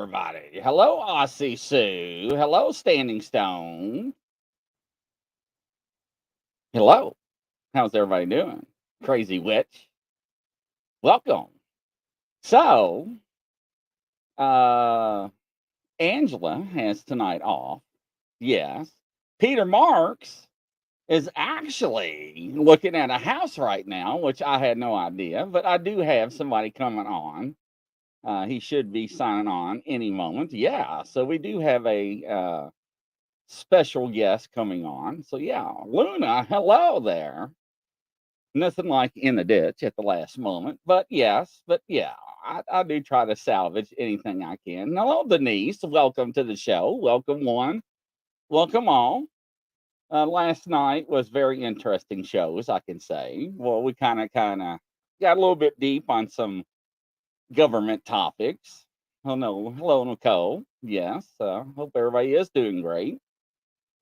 everybody. Hello, Aussie Sue. Hello, Standing Stone. Hello. How's everybody doing? Crazy Witch. Welcome. So, uh, Angela has tonight off. Yes. Peter Marks is actually looking at a house right now, which I had no idea, but I do have somebody coming on. He should be signing on any moment. Yeah. So we do have a special guest coming on. So yeah, Luna, hello there. Nothing like in the ditch at the last moment, but yes, but yeah, I do try to salvage anything I can. Hello, Denise. Welcome to the show. Welcome one. Welcome all. Last night was very interesting shows, I can say. Well, we kind of got a little bit deep on some government topics. Oh no, hello Nicole. Yes, hope everybody is doing great.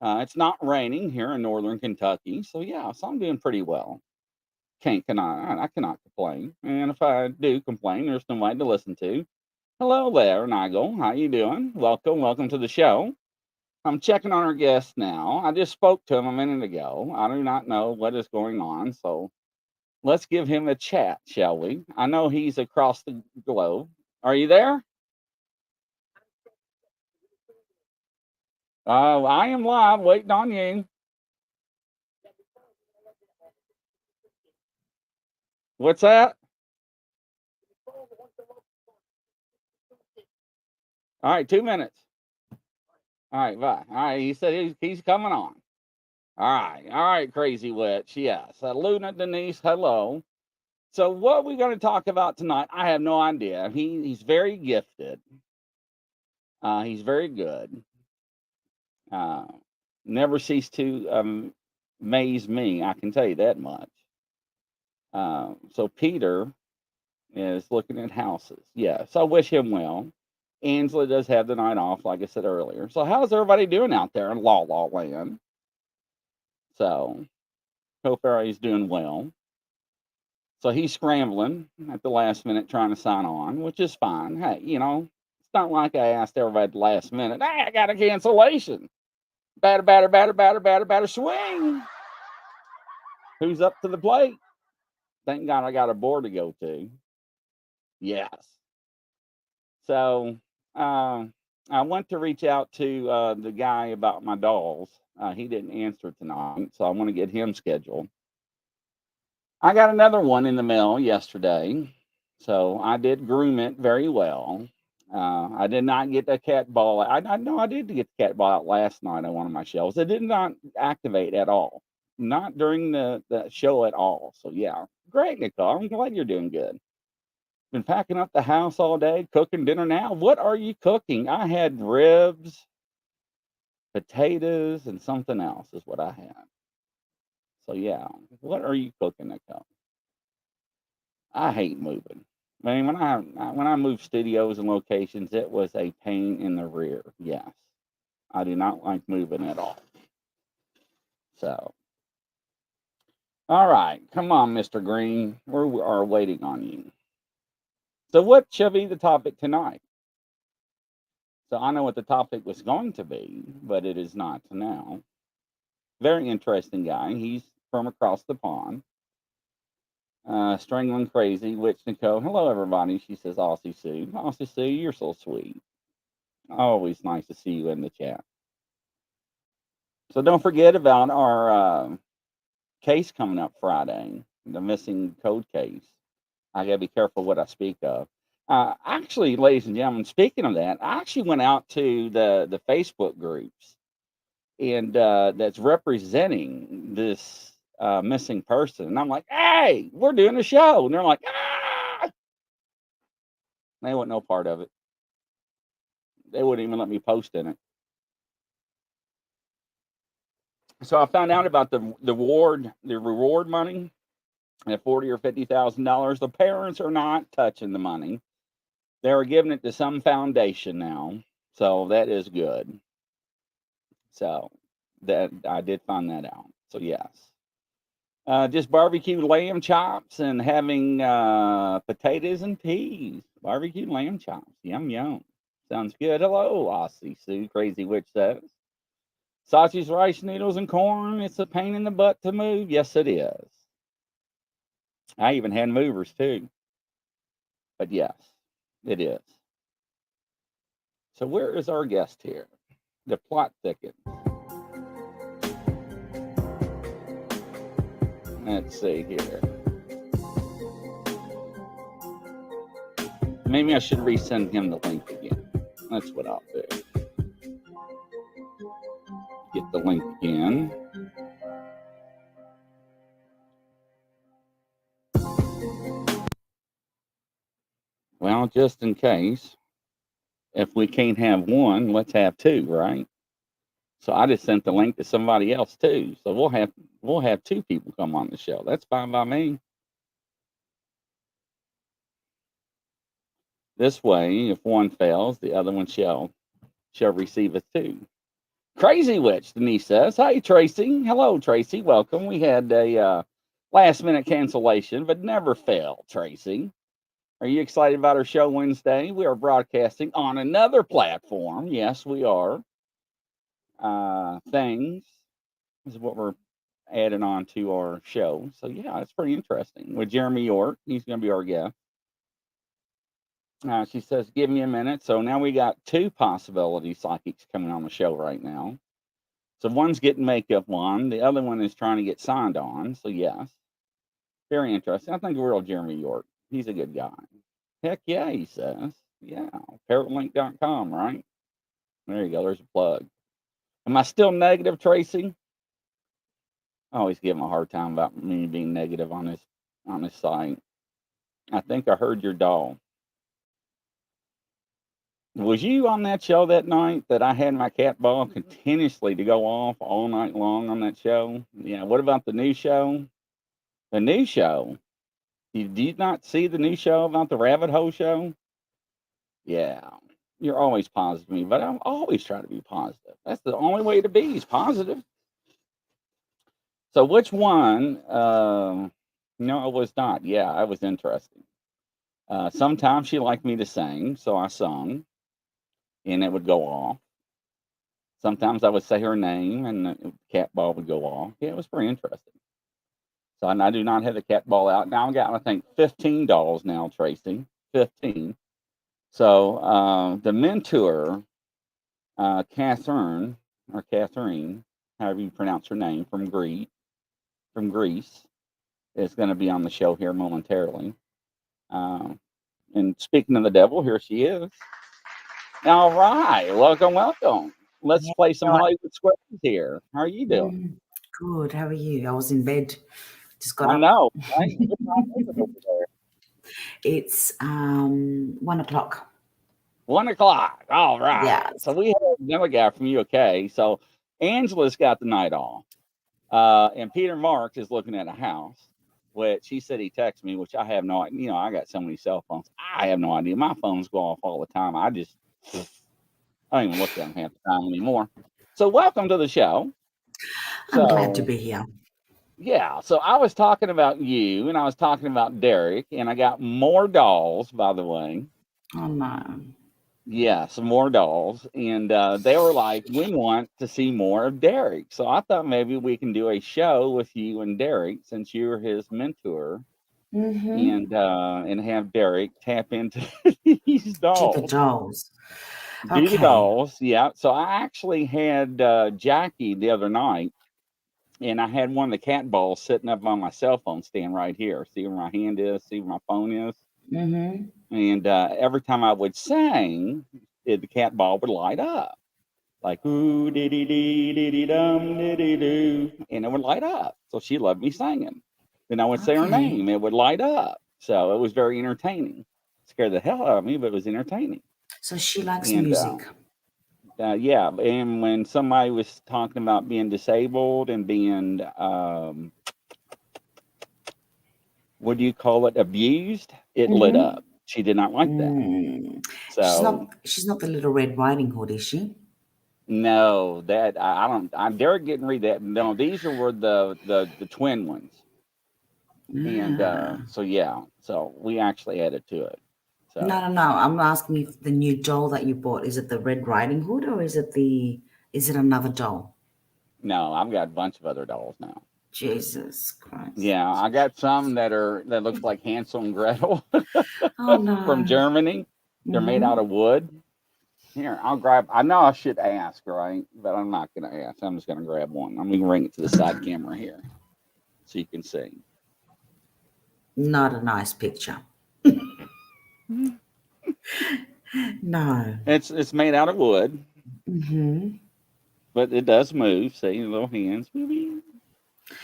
It's not raining here in northern Kentucky, so yeah, so I'm doing pretty well. I cannot complain. And if I do complain, there's nobody to listen to. Hello there, Nigel. How you doing? Welcome to the show. I'm checking on our guest now. I just spoke to him a minute ago. I do not know what is going on, so let's give him a chat, shall we? I know he's across the globe. Are you there? I am live, waiting on you. What's that? All right, 2 minutes. All right, bye. All right, he said he's coming on. All right, Crazy Witch. Yes, Luna Denise. Hello. So, what are we going to talk about tonight? I have no idea. He's very gifted. He's very good. Uh, never cease to amaze me. I can tell you that much. So Peter is looking at houses. Yeah. So I wish him well. Angela does have the night off, like I said earlier. So how's everybody doing out there in La La Land? So hope everybody's doing well. So he's scrambling at the last minute trying to sign on, which is fine. Hey, it's not like I asked everybody at the last minute, hey, I got a cancellation. Batter, swing. Who's up to the plate? Thank God I got a board to go to. Yes. So I went to reach out to the guy about my dolls. He didn't answer tonight, so I want to get him scheduled. I got another one in the mail yesterday, so I did groom it very well. I did not get the cat ball. I know I did get the cat ball out last night on one of my shelves. It did not activate at all, not during the show at all. So yeah, great, Nicole. I'm glad you're doing good. Been packing up the house all day, cooking dinner now. What are you cooking? I had ribs, potatoes, and something else is what I had. So yeah, what are you cooking, Nicole? I hate moving. I mean, when I moved studios and locations, it was a pain in the rear. Yes, I do not like moving at all. So, all right, come on, Mr. Green, we are waiting on you. So, what shall be the topic tonight? So, I know what the topic was going to be, but it is not now. Very interesting guy. He's from across the pond. Strangling Crazy, Witch Nicole. Hello, everybody. She says, Aussie Sue. Aussie Sue, you're so sweet. Always nice to see you in the chat. So don't forget about our case coming up Friday, the missing code case. I got to be careful what I speak of. Actually, ladies and gentlemen, speaking of that, I actually went out to the Facebook groups and that's representing this missing person. And I'm like, hey, we're doing a show. And they're like, ah! They want no part of it. They wouldn't even let me post in it. So I found out about the reward money at $40,000 or $50,000. The parents are not touching the money. They're giving it to some foundation now. So that is good. So that I did find that out. So yes. Just barbecue lamb chops and having potatoes and peas. Barbecue lamb chops. Yum, yum. Sounds good. Hello, Aussie Sue. Crazy Witch says. Sausage, rice, noodles, and corn. It's a pain in the butt to move. Yes, it is. I even had movers too. But yes, it is. So where is our guest here? The plot thickens. Let's see here. Maybe I should resend him the link again. That's what I'll do. Get the link again. Well, just in case, if we can't have one, let's have two, right? So I just sent the link to somebody else too. So we'll have two people come on the show. That's fine by me. This way, if one fails, the other one shall receive it too. Crazy Witch, Denise says. Hi, Tracy. Hello, Tracy. Welcome. We had a last minute cancellation, but never fail, Tracy. Are you excited about our show Wednesday? We are broadcasting on another platform. Yes, we are. Things is what we're adding on to our show. So, yeah, it's pretty interesting. With Jeremy York, he's going to be our guest. She says, give me a minute. So now we got two possibility psychics coming on the show right now. So one's getting makeup on. The other one is trying to get signed on. So, yes. Very interesting. I think we're all Jeremy York. He's a good guy. Heck yeah, he says. Yeah. Parrotlink.com, right? There you go. There's a plug. Am I still negative, Tracy? I always give him a hard time about me being negative on his site. I think I heard your doll. Was you on that show that night that I had my cat ball continuously to go off all night long on that show? Yeah. What about the new show? The new show? Did you not see the new show about the rabbit hole show? Yeah. You're always positive to me, but I'm always trying to be positive. That's the only way to be is positive. So which one? No, it was not. Yeah, it was interesting. Sometimes she liked me to sing, so I sung, and it would go off. Sometimes I would say her name, and the cat ball would go off. Yeah, it was pretty interesting. So I do not have the cat ball out. Now I've got, I think, 15 dolls now, Tracy. 15. So the mentor, Catherine, however you pronounce her name, from Greece, is going to be on the show here momentarily. And speaking of the devil, here she is. All right, welcome. Let's play some Hollywood Squares here. How are you doing? Good. How are you? I was in bed. Just got I up. know, right? What time is it over there? It's 1 o'clock. 1 o'clock. All right. Yes. So we have another guy from UK. So Angela's got the night off. And Peter Marks is looking at a house, which he said he texted me, which I have no idea. You know, I got so many cell phones. I have no idea. My phones go off all the time. I don't even look at them half the time anymore. So welcome to the show. I'm glad to be here. Yeah. So I was talking about you and I was talking about Derek, and I got more dolls, by the way. Oh, no. Yeah, some more dolls. And they were like, we want to see more of Derek. So I thought maybe we can do a show with you and Derek since you're his mentor, and have Derek tap into these dolls. To the dolls. Do the dolls. Yeah. So I actually had Jackie the other night, and I had one of the cat balls sitting up on my cell phone stand right here. See where my hand is? See where my phone is? And every time I would sing, the cat ball would light up. Like, ooh, diddy dee, diddy dum, diddy doo. And it would light up. So she loved me singing. Then I would say her name. It would light up. So it was very entertaining. Scared the hell out of me, but it was entertaining. So she likes music. Yeah. And when somebody was talking about being disabled and being, what do you call it, abused, it lit up. She did not like that. So she's not the Little Red Riding Hood, is she? No, that I don't. Derek didn't read that. No, these were the twin ones. And so yeah, so we actually added to it. No, So no, no. I'm asking if the new doll that you bought, is it the Red Riding Hood or is it another doll? no, I've got a bunch of other dolls now. Jesus Christ. Yeah, I got some that looks like Hansel and Gretel Oh from no. Germany. They're made out Mm-hmm. of wood. Here, I'll grab. I know I should ask, right? But I'm not going to ask. I'm just going to grab one. I'm going to bring it to the side camera here so you can see. Not a nice picture. No. It's made out of wood, Mm-hmm. but it does move. See, little hands.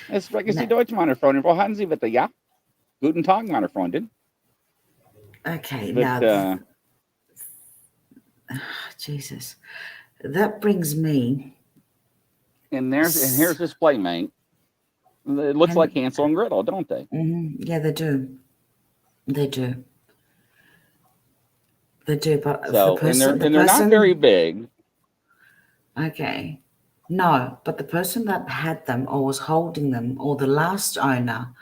Es spreche Sie No. Deutsch, meine Freundin. Wo haben Sie bitte? Ja? Guten Tag, meine Freundin. Okay, But now, Jesus. That brings me. and here's his playmate. It looks like And Hansel and Gretel, don't they? yeah, they do. They do. They do. But So the they're not very person. big. Okay. No, but the person that had them or was holding them, or the last owner,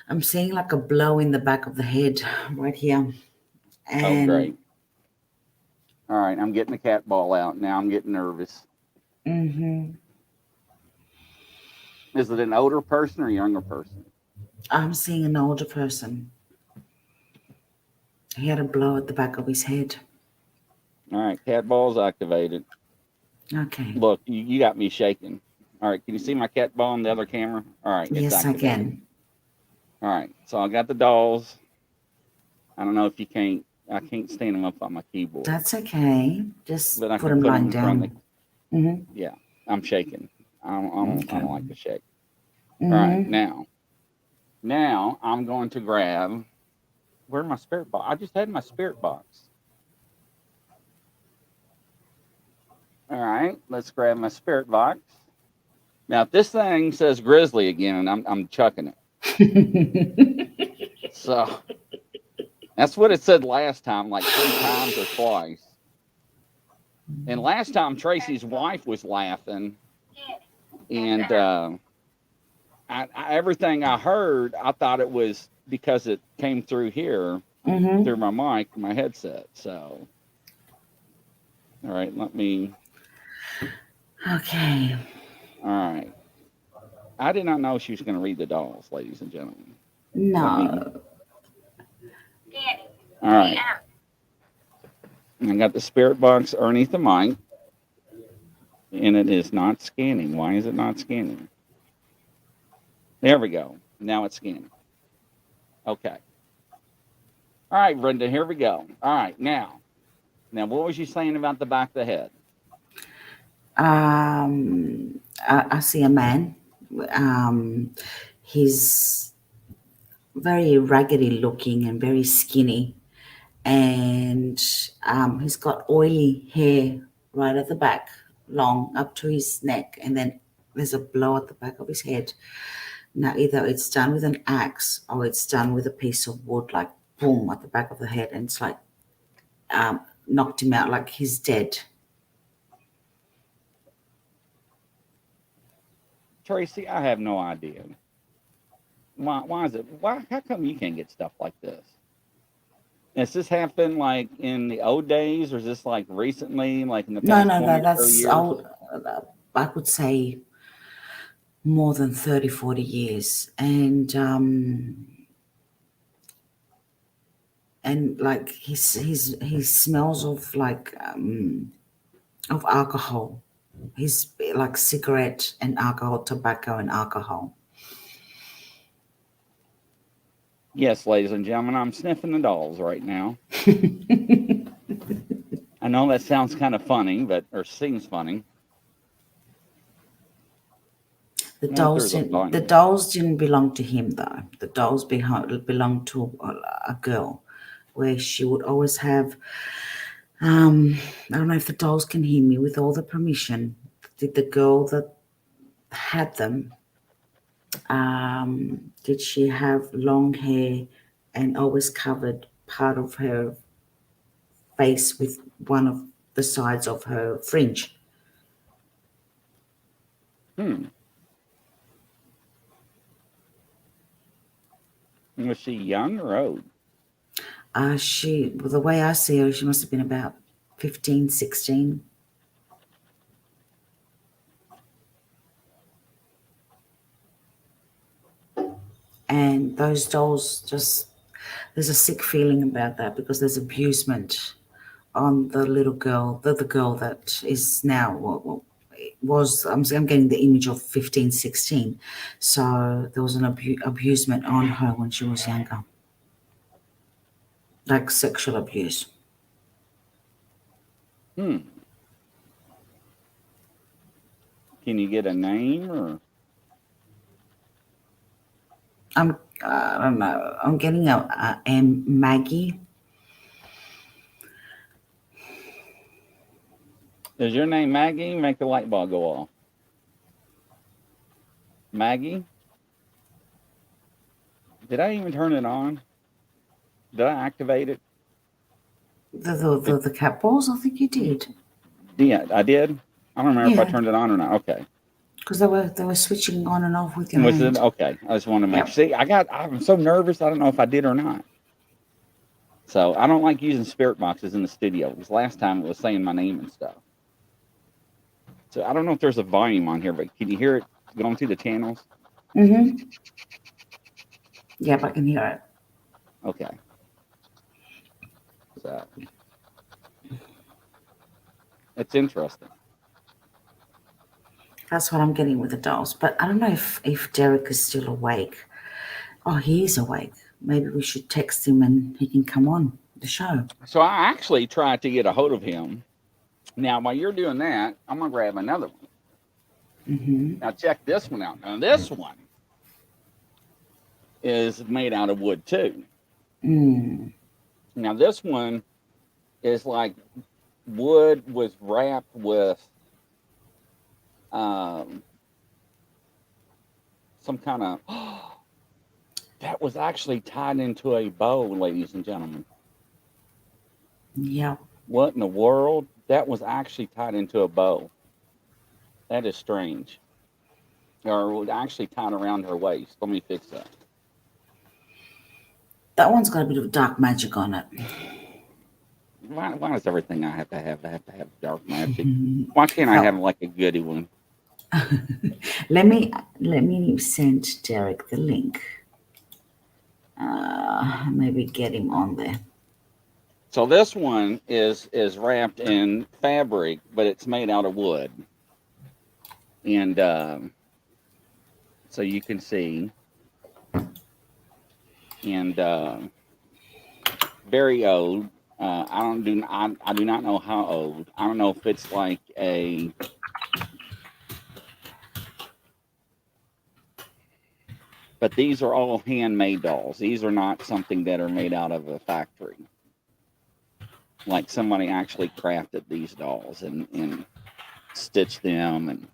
I'm seeing like a blow in the back of the head right here. Oh, And great. All right, I'm getting the cat ball out now. I'm getting nervous. hmm Is it an older person or a younger person? I'm seeing an older person. He had a blow at the back of his head. All right, cat ball's activated. Okay. Look, you got me shaking. All right, can you see my cat ball on the other camera? All right, it's Yes, I activated. can. All right, so I got the dolls. I don't know if you can't. I can't stand them up on my keyboard, That's okay. Just but I put can him put them lying in front of down. Mm-hmm. Yeah, I'm shaking. I Okay. don't like to shake. All right, Mm-hmm. now I'm going to grab. Where's my spirit box? I just had my spirit box. All right, let's grab my spirit box. Now, if this thing says Grizzly again, I'm chucking it. So that's what it said last time, like 3 times or twice. And last time Tracy's wife was laughing, and everything I heard, I thought it was because it came through here, Mm-hmm. through my mic, my headset. So, all right, let me. Okay. All right, I did not know she was going to read the dolls, ladies and gentlemen. Let me. No. All right, I got the spirit box underneath the mic, and it is not scanning. Why is it not scanning? There we go. Now it's scanning. Okay. All right, Brenda, here we go. All right, now, what was you saying about the back of the head? I see a man. He's very raggedy looking and very skinny, and he's got oily hair right at the back, long up to his neck, and then there's a blow at the back of his head. Now, either it's done with an axe or it's done with a piece of wood, like boom at the back of the head, and it's like knocked him out, like he's dead. Tracy, I have no idea. Why is it? Why? How come you can't get stuff like this? Has this happened like in the old days, or is this like recently, like in the No, past no, 20 no, or 30 that's years? old. I would say more than 30, 40 years. And like he smells of like of alcohol. He's like cigarette and alcohol, tobacco and alcohol. Yes, ladies and gentlemen, I'm sniffing the dolls right now. I know that sounds kind of funny, or seems funny. The dolls didn't belong to him though. The dolls belonged to a girl, where she would always have. I don't know if the dolls can hear me. With all the permission, did the girl that had them? Did she have long hair and always covered part of her face with one of the sides of her fringe? Hmm. Was she young or old? The way I see her, she must have been about 15, 16. And those dolls there's a sick feeling about that because there's abusement on the little girl, the girl that is now, I'm getting the image of 15, 16. So there was an abusement on her when she was younger, like sexual abuse. Can you get a name or? I don't know. I'm getting a M Maggie. Is your name Maggie? Make the light bulb go off. Maggie? Did I even turn it on? Did I activate it? The cat balls? I think you did. Yeah, I did. I don't remember if I Yeah. turned it on or not. Okay. Because they were switching on and off with your Was hand. it okay? I just want to make Yep. see. I'm so nervous. I don't know if I did or not. So I don't like using spirit boxes in the studio. Because last time it was saying my name and stuff. So I don't know if there's a volume on here, but can you hear it going through the channels? Mm-hmm. Yep, I can hear it. Okay. So it's interesting. That's what I'm getting with the dolls. But I don't know if Derek is still awake. Oh, he is awake. Maybe we should text him and he can come on the show. So I actually tried to get a hold of him. Now, while you're doing that, I'm gonna grab another one. Mm-hmm. Now check this one out. Now this one is made out of wood too. Mm. Now this one is like wood was wrapped with some kind of that was actually tied into a bow, ladies and gentlemen. Yep. What in the world? That was actually tied into a bow. That is strange. Or actually tied around her waist. Let me fix that. That one's got a bit of dark magic on it. Why does everything I have to have dark magic? Why can't I have like a goody one? Let me send Derek the link. Maybe get him on there. So this one is wrapped in fabric, but it's made out of wood, and so you can see, and very old. I do not know how old. I don't know if it's like a. But these are all handmade dolls. These are not something that are made out of a factory. Like somebody actually crafted these dolls and stitched them. And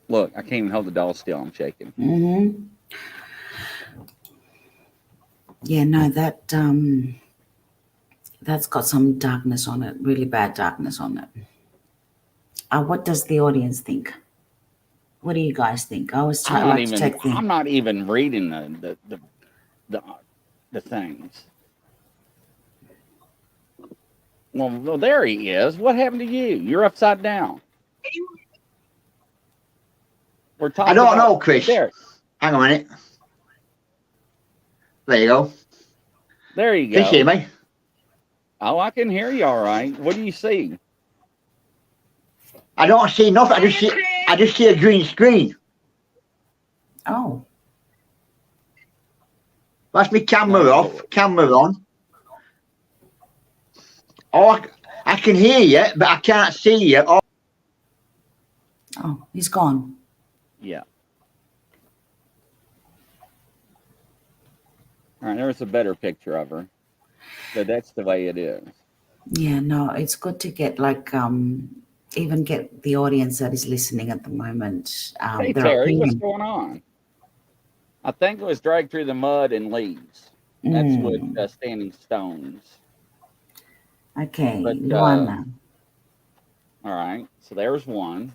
look, I can't even hold the doll still. I'm shaking. Mm-hmm. Yeah, no, that's got some darkness on it, really bad darkness on it. What does the audience think? What do you guys think? I always like to take the. I'm not even reading the things. Well, there he is. What happened to you? You're upside down. We're talking. I don't about, know, Chris. There. Hang on a minute. There you go. There you go. Can you hear me? Oh, I can hear you all right. What do you see? I don't see nothing. I just see a green screen. Oh. That's me camera off, camera on. Oh, I can hear you, but I can't see you. Oh, he's gone. Yeah. All right, there's a better picture of her. But that's the way it is. Yeah, no, it's good to get even get the audience that is listening at the moment. Hey, their Terry, opinion. what's going on? I think it was dragged through the mud and leaves. That's with standing stones. Okay, But, Luana. All right, so there's one.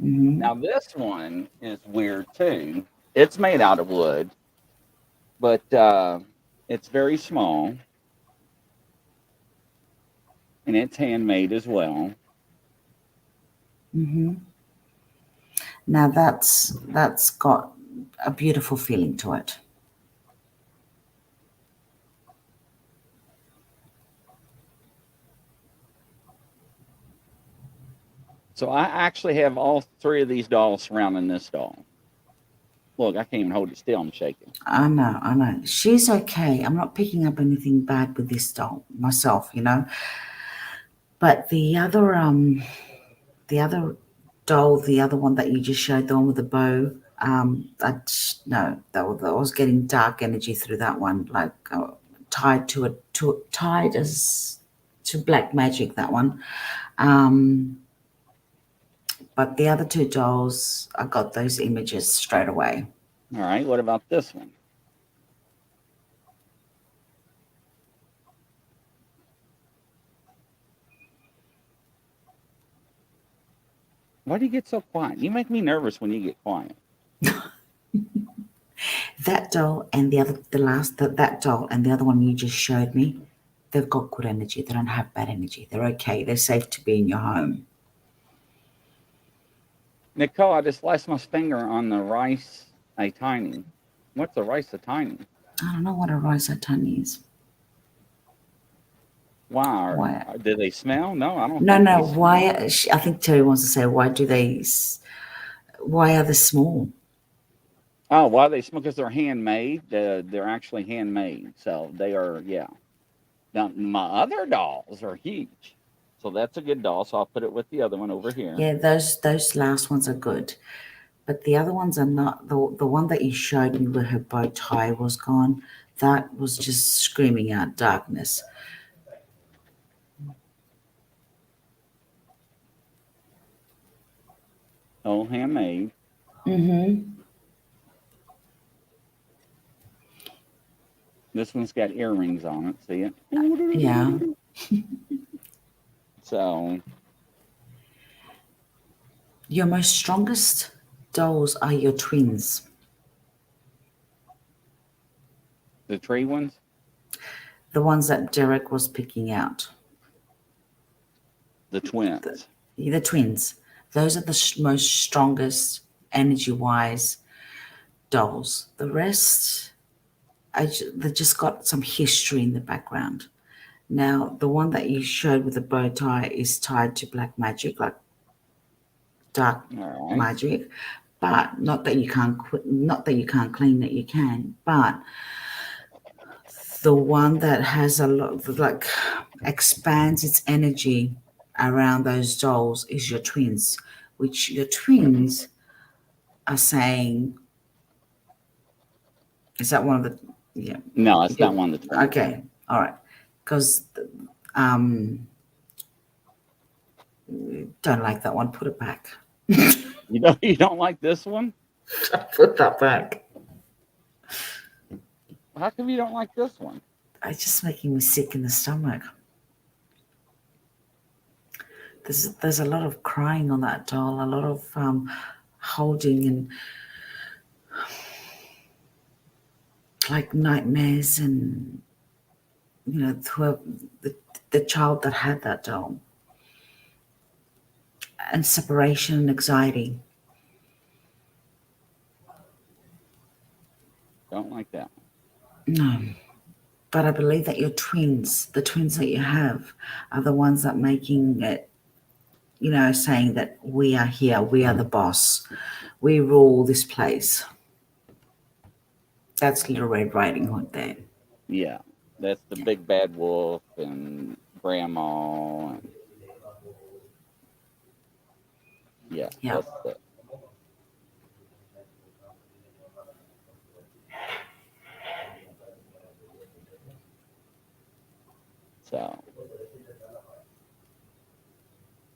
Mm-hmm. Now this one is weird too. It's made out of wood, but it's very small, and it's handmade as well. Mm-hmm. Now that's got a beautiful feeling to it. So I actually have all three of these dolls surrounding this doll. Look, I can't even hold it still. I'm shaking. I know. She's okay. I'm not picking up anything bad with this doll myself, you know. But the other doll, the other one that you just showed, the one with the bow, no, that was getting dark energy through that one, like tied tied as to black magic. That one, but the other two dolls, I got those images straight away. All right. What about this one? Why do you get so quiet? You make me nervous when you get quiet. That doll and that doll and the other one you just showed me, they've got good energy. They don't have bad energy. They're okay. They're safe to be in your home. Nicole, I just sliced my finger on the rice a tiny. What's the rice a tiny? I don't know what a rosatani is. Why? Why? Do they smell? No, I don't. No, think no. they Why? I think Terry wants to say, why do they? Why are they small? Oh, why they smell? Because they're handmade. They're actually handmade. So they are, yeah. Now, my other dolls are huge. So that's a good doll. So I'll put it with the other one over here. Yeah, those last ones are good, but the other ones are not. The one that you showed me where her bow tie was gone, that was just screaming out darkness. All handmade. Mm-hmm. This one's got earrings on it. See it? Yeah. So Your most strongest dolls are your twins. the tree ones. The ones that Derek was picking out. The twins. The twins. Those are the most strongest energy-wise dolls. The rest, they just got some history in the background. Now, the one that you showed with the bow tie is tied to black magic, like dark All right. magic. But not that you can't clean it, you can. But the one that has a lot of, like, expands its energy around those dolls is your twins, which your twins are saying, is that one of the, yeah, No, it's not one of the twins. okay, all right, because don't like that one, put it back. You don't like this one? Put that back. How come you don't like this one? It's just making me sick in the stomach. There's a lot of crying on that doll, a lot of holding and like nightmares, and whoever the child that had that doll, and separation and anxiety. Don't like that one. No. But I believe that your twins, the twins that you have, are the ones that making it, saying that we are here, we are the boss, we rule this place. That's Little Red Riding Hood there. Yeah, that's the big bad wolf and grandma. And yeah, Yeah. that's it. So,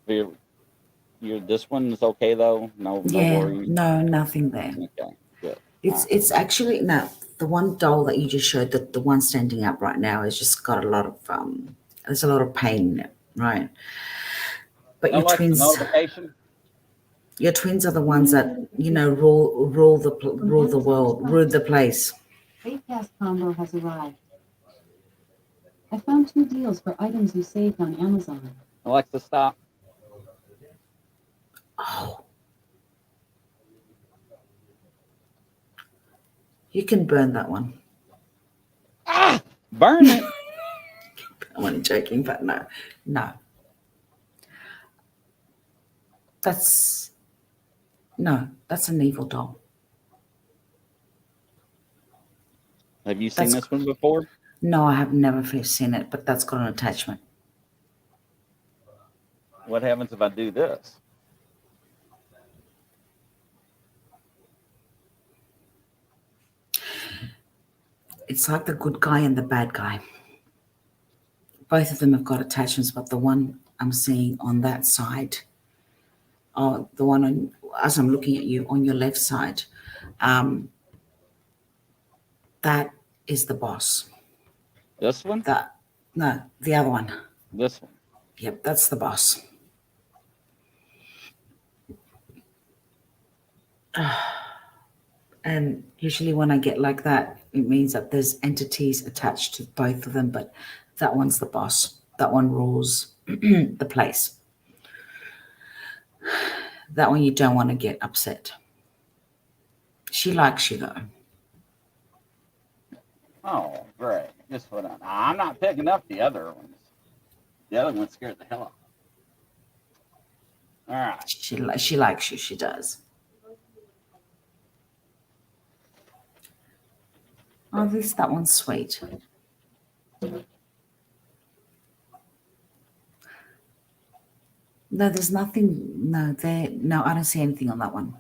this one's okay though. No worries. No, nothing there. Okay, good. It's actually, no, the one doll that you just showed, the one standing up right now, has just got a lot of there's a lot of pain in it, right? But No, like the notification. your twins are the ones that rule the world, rule the place. 8-cast combo has arrived. I found 2 deals for items you saved on Amazon. Alexa, stop. Oh. You can burn that one. Ah! Burn it. I'm only joking, but no. That's an evil doll. Have you seen this one before? No, I have never seen it, but that's got an attachment. What happens if I do this? It's like the good guy and the bad guy. Both of them have got attachments, but the one I'm seeing on that side, or the one on, as I'm looking at you on your left side, that is the boss. This one? No, the other one. This one. Yep, that's the boss. And usually when I get like that, it means that there's entities attached to both of them, but that one's the boss. That one rules the place. That one you don't want to get upset. She likes you though. Oh, great. Just what I'm not picking up the other ones. The other one scared the hell out of me. All right. She likes you. She does. Oh, at least that one's sweet. No, there's nothing. No, I don't see anything on that one.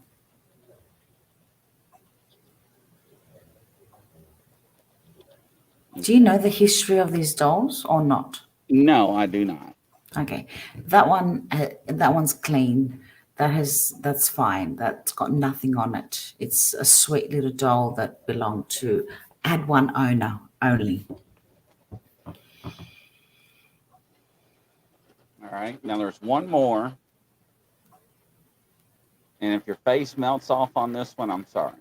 Do you know the history of these dolls or not? No, I do not. Okay, that one's clean. That's fine. That's got nothing on it. It's a sweet little doll that belonged to had one owner only. All right. Now there's one more. And if your face melts off on this one, I'm sorry.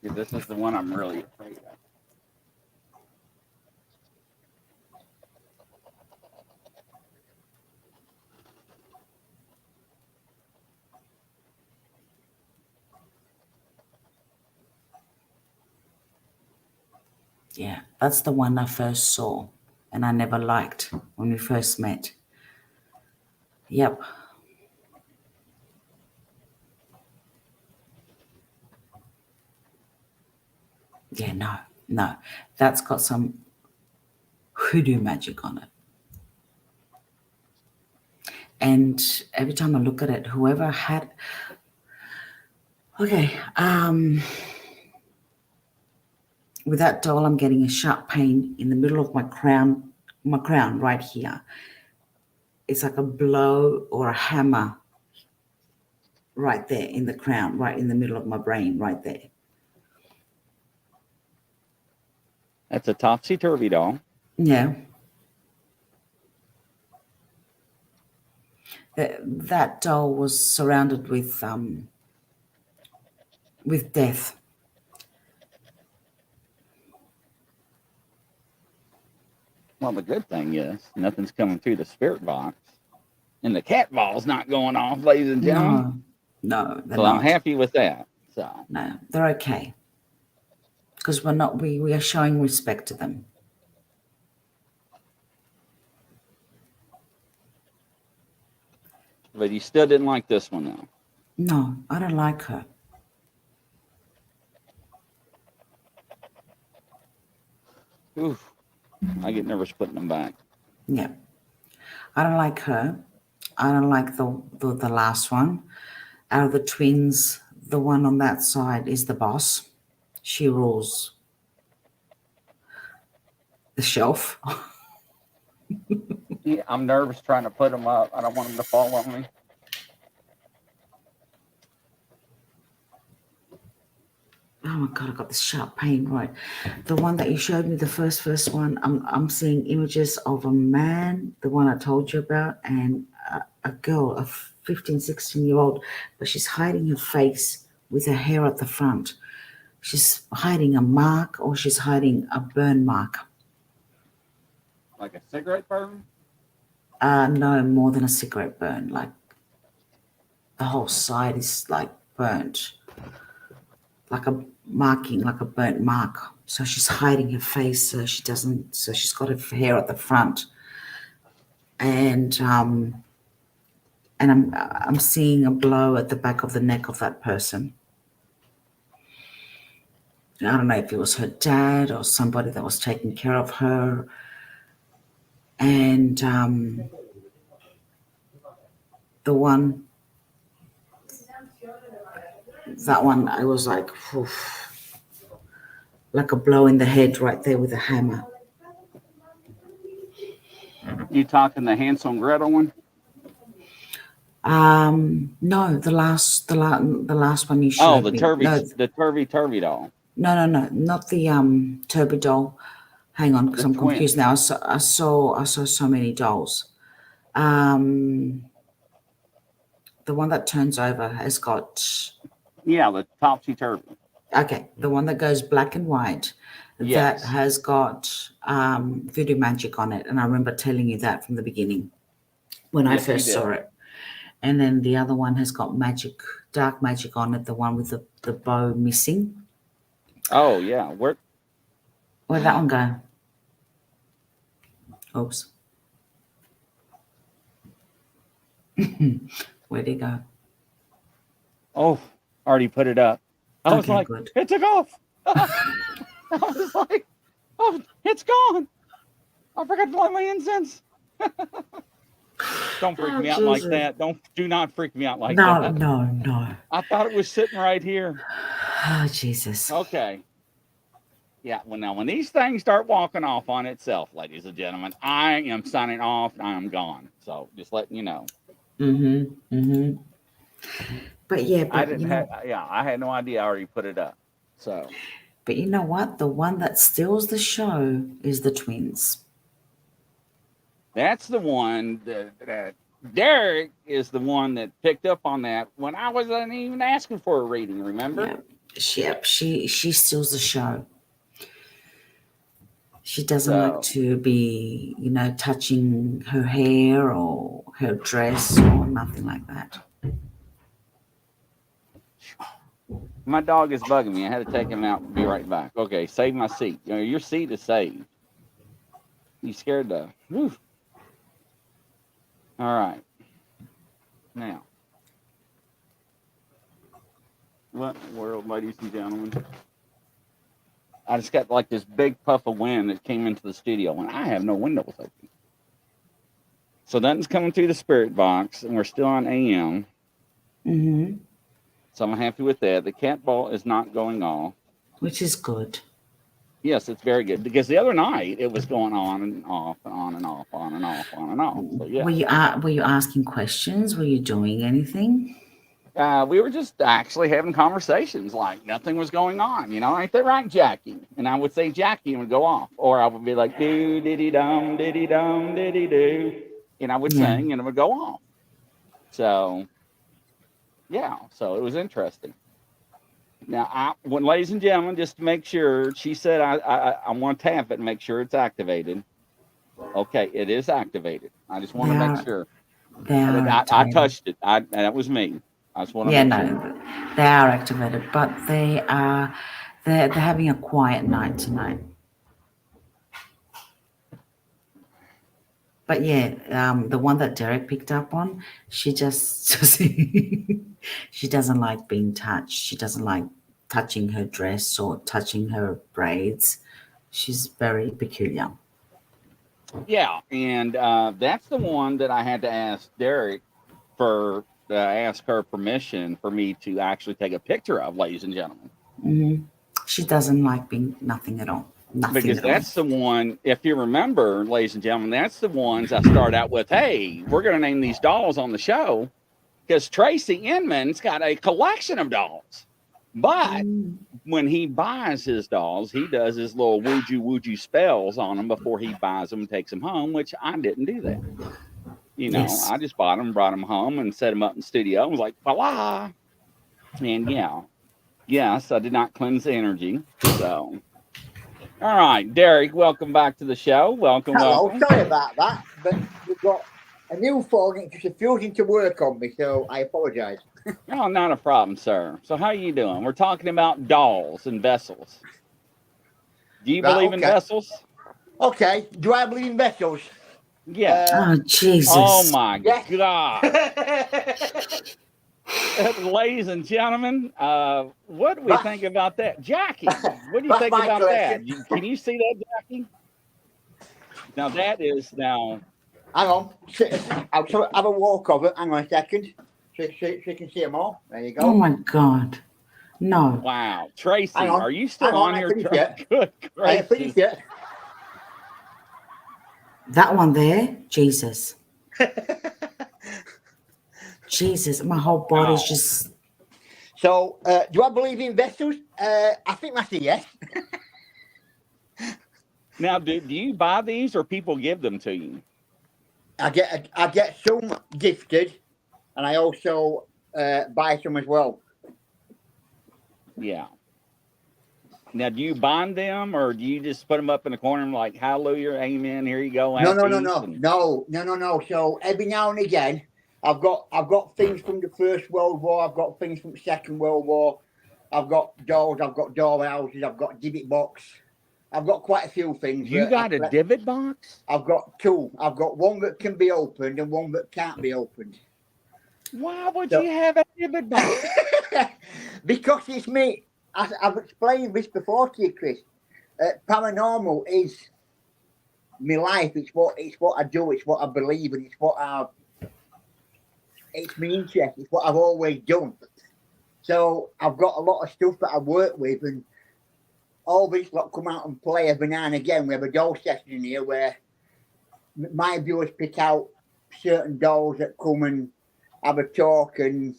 Because this is the one I'm really afraid of. Yeah, that's the one I first saw and I never liked when we first met. Yep. Yeah, no. That's got some hoodoo magic on it. And every time I look at it, whoever had... Okay, with that doll, I'm getting a sharp pain in the middle of my crown right here. It's like a blow or a hammer right there in the crown, right in the middle of my brain, right there. That's a topsy-turvy doll. Yeah. That doll was surrounded with death. Well, the good thing is nothing's coming through the spirit box. And the cat ball's not going off, ladies and gentlemen. No, they're so not. I'm happy with that. So no, they're okay. Because we are showing respect to them. But you still didn't like this one though. No, I don't like her. Oof. I get nervous putting them back. Yeah. I don't like her. I don't like the last one. Out of the twins, the one on that side is the boss. She rules the shelf. Yeah, I'm nervous trying to put them up. I don't want them to fall on me. Oh my God, I got this sharp pain, right? The one that you showed me, the first one, I'm seeing images of a man, the one I told you about, and a girl, a 15, 16-year-old, but she's hiding her face with her hair at the front. she's hiding a mark or she's hiding a burn mark. Like a cigarette burn? No, more than a cigarette burn. Like the whole side is like burnt, like a marking, like a burnt mark. So she's hiding her face so she doesn't. So she's got her hair at the front, and I'm seeing a blow at the back of the neck of that person. I don't know if it was her dad or somebody that was taking care of her. And that one, I was like, oof, like a blow in the head right there with a hammer. You talking the Hansel and Gretel one? No, the last one you showed Oh, me. the Turvy doll. No, not the Turbo doll. Hang on, because I'm confused now. I saw so many dolls. The one that turns over has got. Yeah, the topsy-turvy. Okay, the one that goes black and white. Yes. That has got voodoo magic on it, and I remember telling you that from the beginning when I first saw it. And then the other one has got magic, dark magic on it. The one with the bow missing. Oh yeah, where'd that one go? Oops. Where'd it go? Oh, already put it up. I was like, good. It took off. I was like, oh, it's gone. I forgot to light my incense. Don't freak me out like that. Do not freak me out like that. No. I thought it was sitting right here. Oh, Jesus. Okay. Yeah, well, now when these things start walking off on itself, ladies and gentlemen, I am signing off. I am gone. So just letting you know. But yeah, I had no idea. I already put it up. So. But you know what? The one that steals the show is the twins. That's the one that Derek is the one that picked up on that when I wasn't even asking for a reading. Remember? Yep. She steals the show. She doesn't like to be, touching her hair or her dress or nothing like that. My dog is bugging me. I had to take him out and be right back. Okay, save my seat. Your seat is saved. You scared the... Whew. All right. Now. What in the world, ladies and gentlemen? I just got like this big puff of wind that came into the studio, and I have no windows open. So nothing's coming through the spirit box, and we're still on AM. Mm-hmm. So I'm happy with that. The cat ball is not going off. Which is good. Yes, it's very good. Because the other night, it was going on and off and on and off, on and off, on and off. So, yeah. Were you asking questions? Were you doing anything? We were just actually having conversations like nothing was going on, ain't that right, Jackie? And I would say Jackie and would go off. Or I would be like, do, diddy dum, diddy dum, diddy do. And I would sing and it would go off. So, yeah, so it was interesting. Now, ladies and gentlemen, just to make sure, she said I want to tap it and make sure it's activated. Okay, it is activated. I just want to make sure. I touched it. That was me. I just want to make sure. They are activated, but they're having a quiet night tonight. But yeah, the one that Derek picked up on, she she doesn't like being touched. She doesn't like touching her dress or touching her braids. She's very peculiar. Yeah, and that's the one that I had to ask Derek ask her permission for me to actually take a picture of, ladies and gentlemen. Mm-hmm. She doesn't like being nothing at all. Because that's the one, if you remember, ladies and gentlemen, that's the ones I start out with, hey, we're going to name these dolls on the show because Tracy Inman's got a collection of dolls. But when he buys his dolls, he does his little woo-ju spells on them before he buys them and takes them home, which I didn't do that. Yes. I just bought them, brought them home and set them up in the studio. I was like, voila. And yeah. Yes, I did not cleanse the energy. So, all right, Derek, welcome back to the show. Welcome, Hello, welcome. sorry about that, but we've got a new phone. It's just refusing to work on me, so I apologise. Oh, not a problem, sir. So, how you doing? We're talking about dolls and vessels. Do you Right, believe in okay. vessels? Okay, do I believe in vessels? Yeah. Oh, Jesus. Oh my Yes. God. Ladies and gentlemen, what do we That's- think about that? Jackie, what do you That's think my about that? collection. Can you see that, Jackie? Now, that is now. Hang on. I'll have a walk of it. Hang on a second. So you can see them all. There you Oh, go. my God. No. Wow. Tracy, Hang on. are you still Hang on, on I here? finished yet. Good I ain't gracious. finished yet. That one there, Jesus. Jesus, my whole body's Wow. just... So, do I believe in vessels? I think that's a yes. Now, do you buy these or people give them to you? I get some gifted, and I also buy some as well. Yeah. Now, do you bind them or do you just put them up in the corner and like, hallelujah, amen, here you go, have peace? No. So every now and again, I've got things from the First World War. I've got things from the Second World War. I've got dolls. I've got doll houses. I've got divot box. I've got quite a few things. You got a divot box? I've got two. I've got one that can be opened and one that can't be opened. Why would you have a divot box? Because it's me. I've explained this before to you, Chris. Paranormal is my life. It's what I do. It's what I believe in. It's my interest. It's what I've always done. So I've got a lot of stuff that I work with, and all this lot come out and play every now and again. We have a doll session in here where my viewers pick out certain dolls that come and have a talk and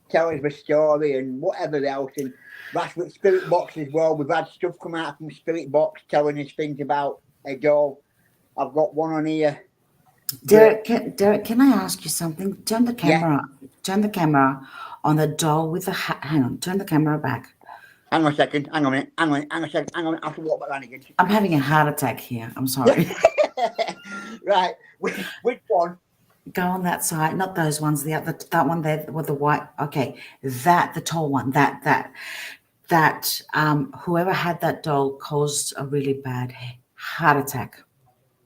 tell us a story and whatever else. And that's with Spirit Box as well. We've had stuff come out from Spirit Box telling us things about a doll. I've got one on here. Derek, can I ask you something? Turn the camera on the doll with the hat. Hang on, turn the camera back. Hang on a second. Hang on a minute. Hang on a second. Hang on. I have to walk back around again. I'm having a heart attack here. I'm sorry. Right. Which one? Go on that side, not those ones. The other, that one there with the white. Okay, the tall one. That. Whoever had that doll caused a really bad heart attack.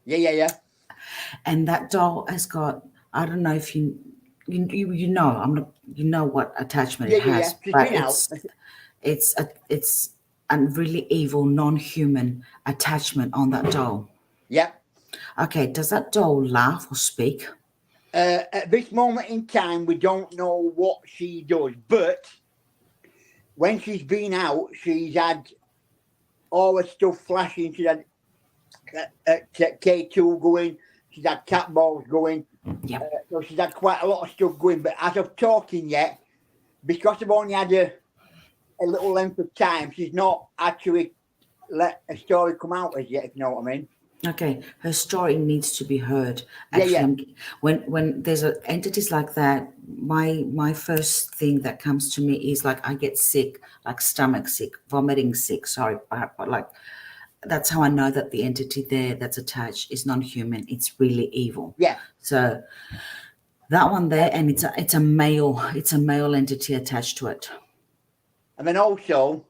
Yeah. And that doll has got. I don't know if you know. I'm not. You know what attachment it has, but it's a really evil, non-human attachment on that doll. Yeah. Okay, does that doll laugh or speak? At this moment in time, we don't know what she does, but when she's been out, she's had all the stuff flashing. She's had K2 going, she's had cat balls going. Yeah. So she's had quite a lot of stuff going, but as of talking yet, because I've only had a little length of time, she's not actually let a story come out as yet, if you know what I mean. Okay, her story needs to be heard. Actually, when there's entities like that, my first thing that comes to me is like I get sick, like stomach sick, vomiting sick. Sorry, but like that's how I know that the entity there that's attached is non-human. It's really evil. Yeah. So that one there, and it's a male entity attached to it. And then also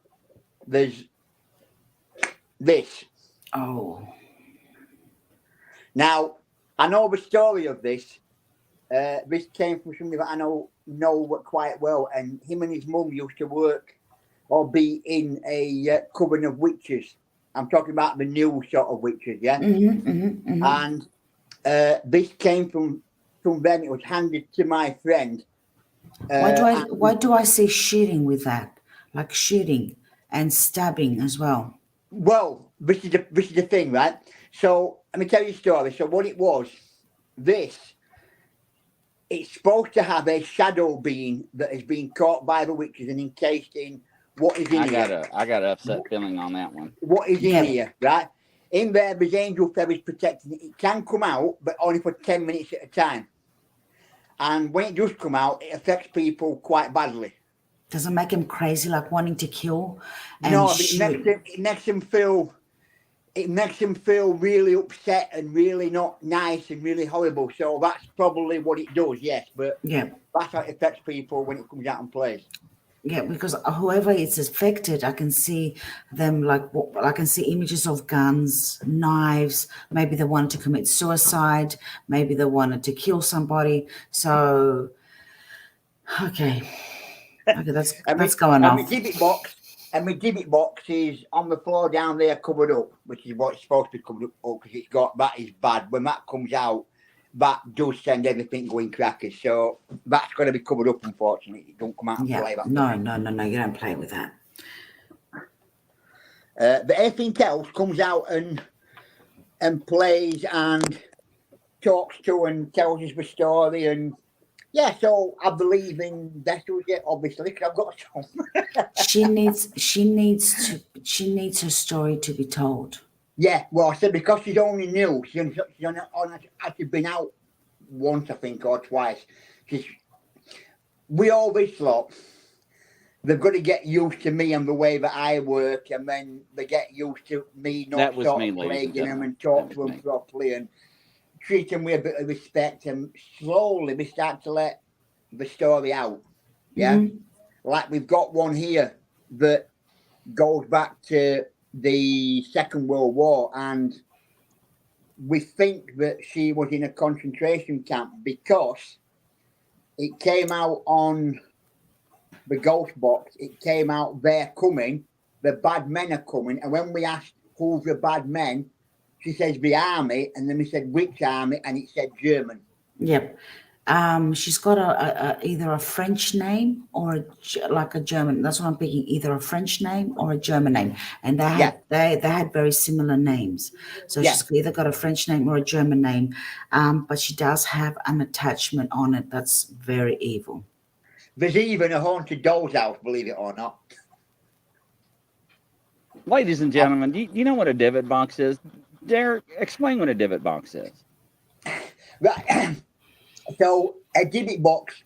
there's this. Oh. Now, I know the story of this. This came from somebody that I know quite well, and him and his mum used to work or be in a coven of witches. I'm talking about the new sort of witches, yeah? And this came from them. It was handed to my friend. Why do I see shooting with that? Like shooting and stabbing as well. Well, this is the thing, right? So let me tell you a story. So what it was, it's supposed to have a shadow being that has been caught by the witches and encased in what is in here. I got an upset feeling on that one. What is in here, right? In there, there's angel feathers protecting it. It can come out, but only for 10 minutes at a time. And when it does come out, it affects people quite badly. Doesn't make him crazy, like wanting to kill and No, but shoot. it makes him feel really upset and really not nice and really horrible. So that's probably what it does, yes. But Yeah. that's how it affects people when it comes out and plays. Yeah, because whoever is affected, I can see them I can see images of guns, knives. Maybe they wanted to commit suicide. Maybe they wanted to kill somebody. So, okay, that's going and off. my divot box is on the floor down there, covered up, which is what it's supposed to be covered up because it's got that is bad. When that comes out, that does send everything going crackers. So that's got to be covered up, unfortunately. It don't come out and play that. No, you don't play with that. But everything else comes out and plays and talks to and tells us the story. And yeah, so I believe in Vessels, yeah, obviously, because I've got some. she needs her story to be told. Yeah, well, I said because she's only new, she's actually been out once, I think, or twice. We always thought they've got to get used to me and the way that I work, and then they get used to me not sort of plaguing them and talk to them properly and treat them with a bit of respect. And slowly we start to let the story out. Yeah, like we've got one here that goes back to the Second World War, and we think that she was in a concentration camp because it came out on the ghost box. It came out, they're coming, the bad men are coming. And when we asked who's the bad men, she says the army, and then we said which army, and it said German. Yep. She's got either a French name or a German. That's what I'm picking. Either a French name or a German name, and they had very similar names. So she's either got a French name or a German name, but she does have an attachment on it that's very evil. There's even a haunted doll's house, believe it or not. Ladies and gentlemen, do you know what a divot box is? Derek, explain what a divot box is. Right. So a divot box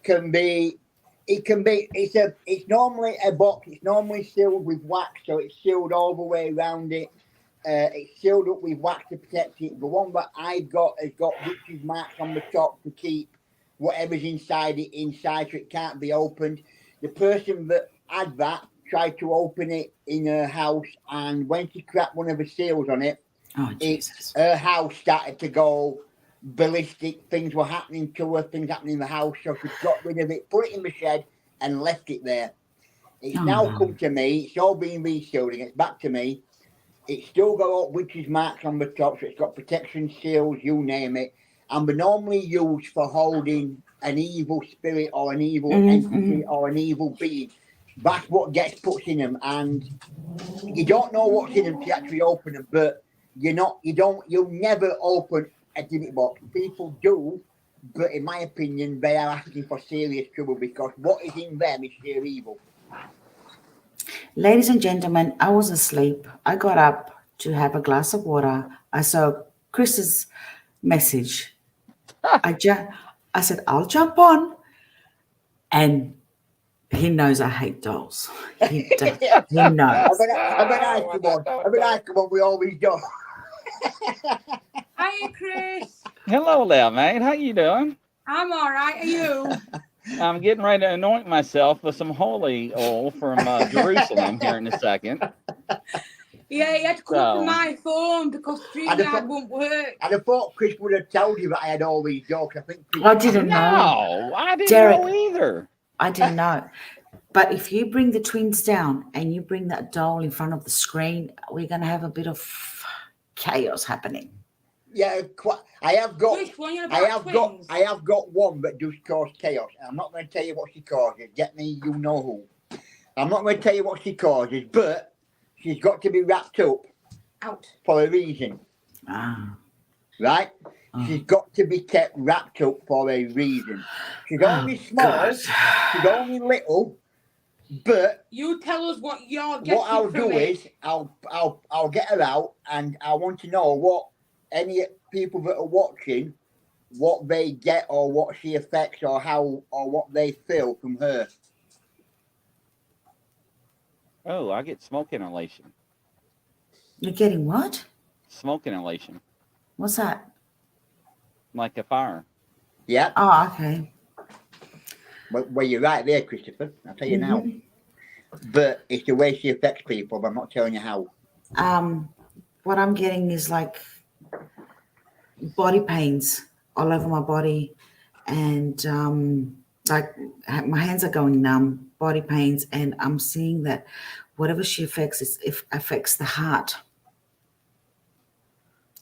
it's normally a box. It's normally sealed with wax, so it's sealed all the way around it. It's sealed up with wax to protect it. The one that I've got has got witches marks on the top to keep whatever's inside it inside, so it can't be opened. The person that had that tried to open it in her house, and when she cracked one of the seals on it, her house started to go ballistic. Things were happening to her, things happening in the house, so she got rid of it, put it in the shed and left it there. It's now come to me. It's all been resealed and it's back to me. It's still got all witches marks on the top, so it's got protection seals, you name it, and they're normally used for holding an evil spirit or an evil entity or an evil being. That's what gets put in them, and you don't know what's in them to actually open them, but you'll never open a divot box. People do, but in my opinion, they are asking for serious trouble because what is in them is sheer evil. Ladies and gentlemen, I was asleep. I got up to have a glass of water. I saw Chris's message. I said, I'll jump on. And he knows I hate dolls. He knows. I'm an ice one we always do. Hiya, Chris. Hello there, mate. How you doing? I'm all right. Are you? I'm getting ready to anoint myself with some holy oil from Jerusalem here in a second. Yeah, you had to come up to my phone because StreamYard won't work. And I thought Chris would have told you that I had all these jokes. I think Chris I didn't know. No, I didn't know either. I didn't know. But if you bring the twins down and you bring that doll in front of the screen, we're going to have a bit of chaos happening. Yeah, I have got one that does cause chaos. I'm not going to tell you what she causes. Get me, you know who. I'm not going to tell you what she causes, but she's got to be wrapped up for a reason. Right? She's got to be kept wrapped up for a reason. She's only small, she's only little, but you tell us what you're getting. What I'll do is I'll get her out, and I want to know what any people that are watching, what they get or what she affects or how or what they feel from her. Oh, I get smoke inhalation. You're getting what? Smoke inhalation. What's that? Like a fire. Yeah. Oh, okay. Well, you're right there, Christopher. I'll tell you now. Mhm. But it's the way she affects people, but I'm not telling you how. What I'm getting is like body pains all over my body, and like my hands are going numb, body pains, and I'm seeing that whatever she affects, it affects the heart.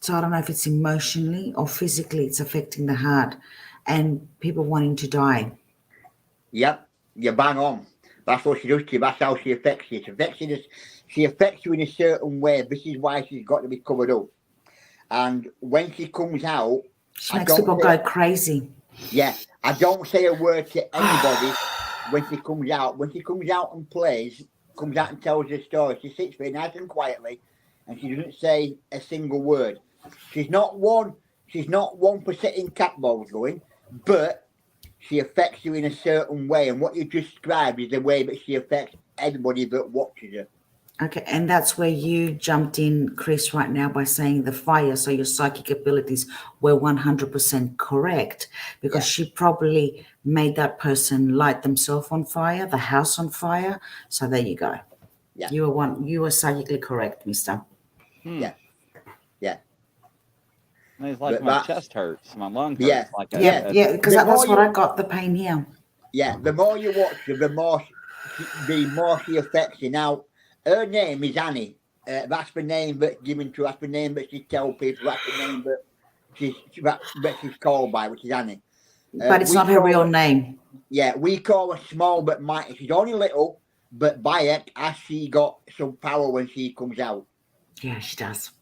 So I don't know if it's emotionally or physically, it's affecting the heart, and people wanting to die. Yep, you're bang on. That's what she does to you. That's how she affects you. She affects you in a certain way. This is why she's got to be covered up. And when she comes out, She makes people go crazy. Yeah, I don't say a word to anybody when she comes out. When she comes out and plays, comes out and tells her story, she sits there nice and quietly, and she doesn't say a single word. She's not one for setting cat balls going, but she affects you in a certain way. And what you just described is the way that she affects everybody that watches her. Okay, and that's where you jumped in, Chris, right now by saying the fire. So your psychic abilities were 100% correct, because she probably made that person light themselves on fire, the house on fire. So there you go. Yeah. You were psychically correct, mister. Yeah. It's like But my chest hurts, my lung hurts. Yeah. Like Yeah, because that's what I got, the pain here. Yeah, the more you watch her, the more she affects you. Now, her name is Annie. That's the name that's given to her. That's the name that she tells people. That's the name that she's called by, which is Annie. But it's not her real name. Yeah, we call her small but mighty. She's only little, but by it, has she got some power when she comes out. Yeah, she does.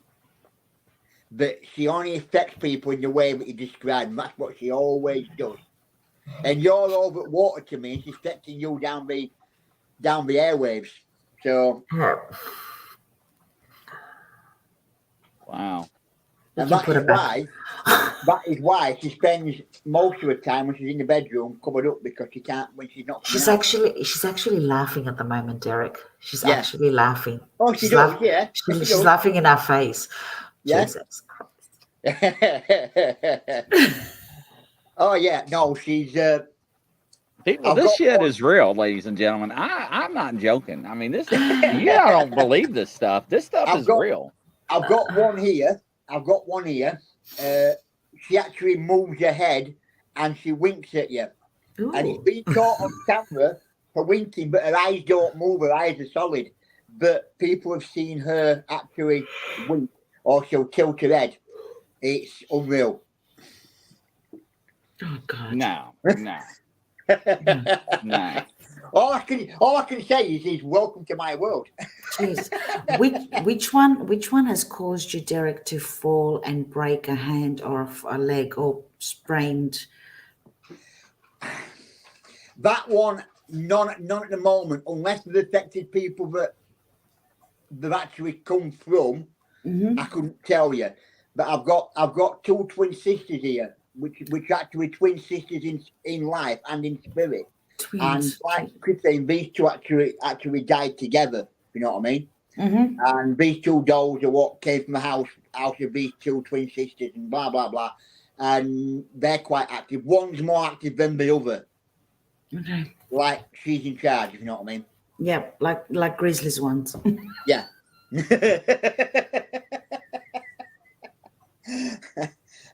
But she only affects people in the way that you described, and that's what she always does. And you're over water to me, and she's affecting you down the airwaves. So wow. And that is why she spends most of her time when she's in the bedroom covered up, because she can't when she's not. She's actually laughing at the moment, Derek. She's actually laughing. Oh, she's laughing. Yeah, she's laughing in our face. Yeah. Jesus Christ. Oh yeah, no, she's. People, this shit is real, ladies and gentlemen. I'm not joking. I mean, this. You don't believe this stuff. This stuff is real. I've got one here. She actually moves her head and she winks at you. Ooh. And it's been caught on camera for winking, but her eyes don't move. Her eyes are solid. But people have seen her actually wink, or she'll tilt her head. It's unreal. Oh God! No. No. All I can say is welcome to my world. Jeez. Which one has caused you, Derek, to fall and break a hand or a leg or sprained? That one, none at the moment, unless the affected people that they've actually come from. Mm-hmm. I couldn't tell you, but I've got two twin sisters here, which actually twin sisters in life and in spirit. Twins. And like Chris saying, these two actually died together. You know what I mean? Mm-hmm. And these two dolls are what came from the house of these two twin sisters, and blah blah blah. And they're quite active. One's more active than the other. Okay. Like she's in charge. If you know what I mean? Yeah, like Grizzly's ones. Yeah.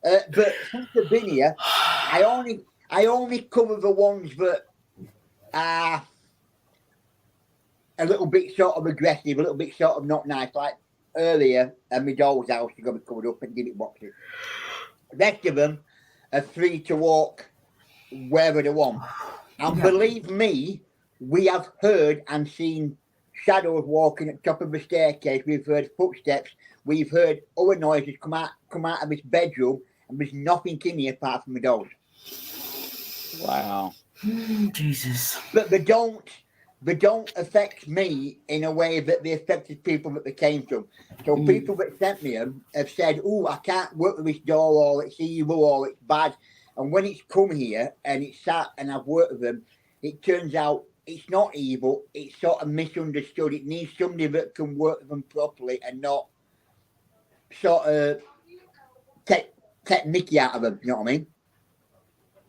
But since I've been here, I only cover the ones that are a little bit sort of aggressive, a little bit sort of not nice. Like earlier at my doll's house, you got to cover up and give it boxes. The rest of them are free to walk wherever they want. And believe me, we have heard and seen shadows walking at the top of the staircase. We've heard footsteps. We've heard other noises come out of this bedroom, and there's nothing in here apart from the dogs. Wow. Jesus. But they don't affect me in a way that they affected people that they came from. So people that sent me them have said, "Oh, I can't work with this doll, or it's evil, or it's bad." And when it's come here and it's sat and I've worked with them, it turns out it's not evil. It's sort of misunderstood. It needs somebody that can work with them properly and not sort of take Mickey out of them. You know what I mean?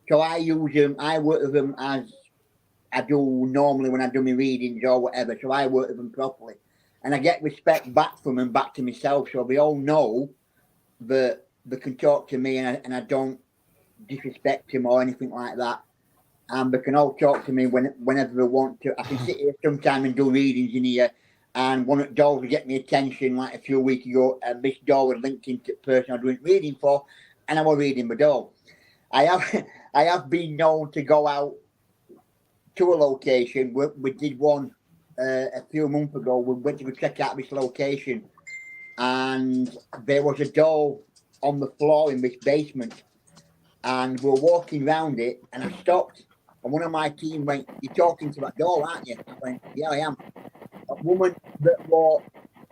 So I use them. I work with them as I do normally when I do my readings or whatever. So I work with them properly, and I get respect back from them, back to myself. So they all know that they can talk to me, and I don't disrespect him or anything like that. And they can all talk to me whenever they want to. I can sit here sometime and do readings in here, and one of the doors will get me attention. Like a few weeks ago, and this door was linked into the person I was doing reading for, and I was reading the door. I have been known to go out to a location. We did one a few months ago. We went to go check out this location, and there was a door on the floor in this basement, and we were walking around it, and I stopped, and one of my team went, "You're talking to that door, aren't you?" I went, "Yeah, I am." A woman that was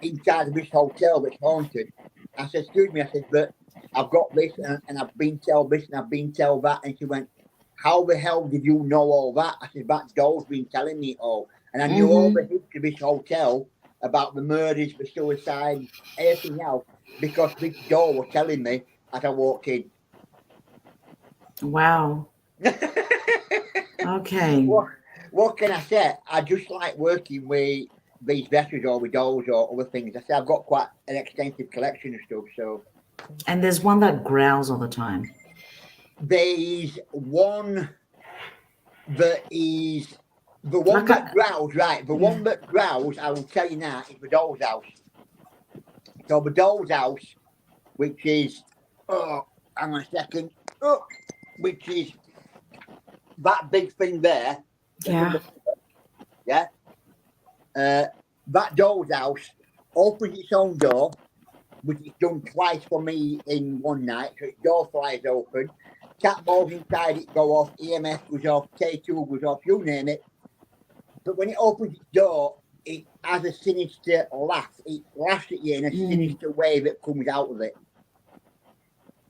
inside of this hotel that's haunted. I said, "Excuse me," I said, "but I've got this, and I've been told this, and I've been told that." And she went, "How the hell did you know all that?" I said, "That door's been telling me it all." And I knew all the history of this hotel, about the murders, the suicide, everything else, because this door was telling me as I walked in. Wow. Okay. What can I say? I just like working with these vessels or with dolls or other things. I say I've got quite an extensive collection of stuff. So, And there's one that growls all the time. there's one that is the one that growls, right? The one that growls, I will tell you now, is the doll's house. So the doll's house, which is hang on a second, which is that big thing there. Yeah. That doll's house opens its own door, which is done twice for me in one night. So its door flies open, cat balls inside it go off, EMF goes off, K2 goes off, you name it. But when it opens its door, it has a sinister laugh. It laughs at you in a sinister way that comes out of it.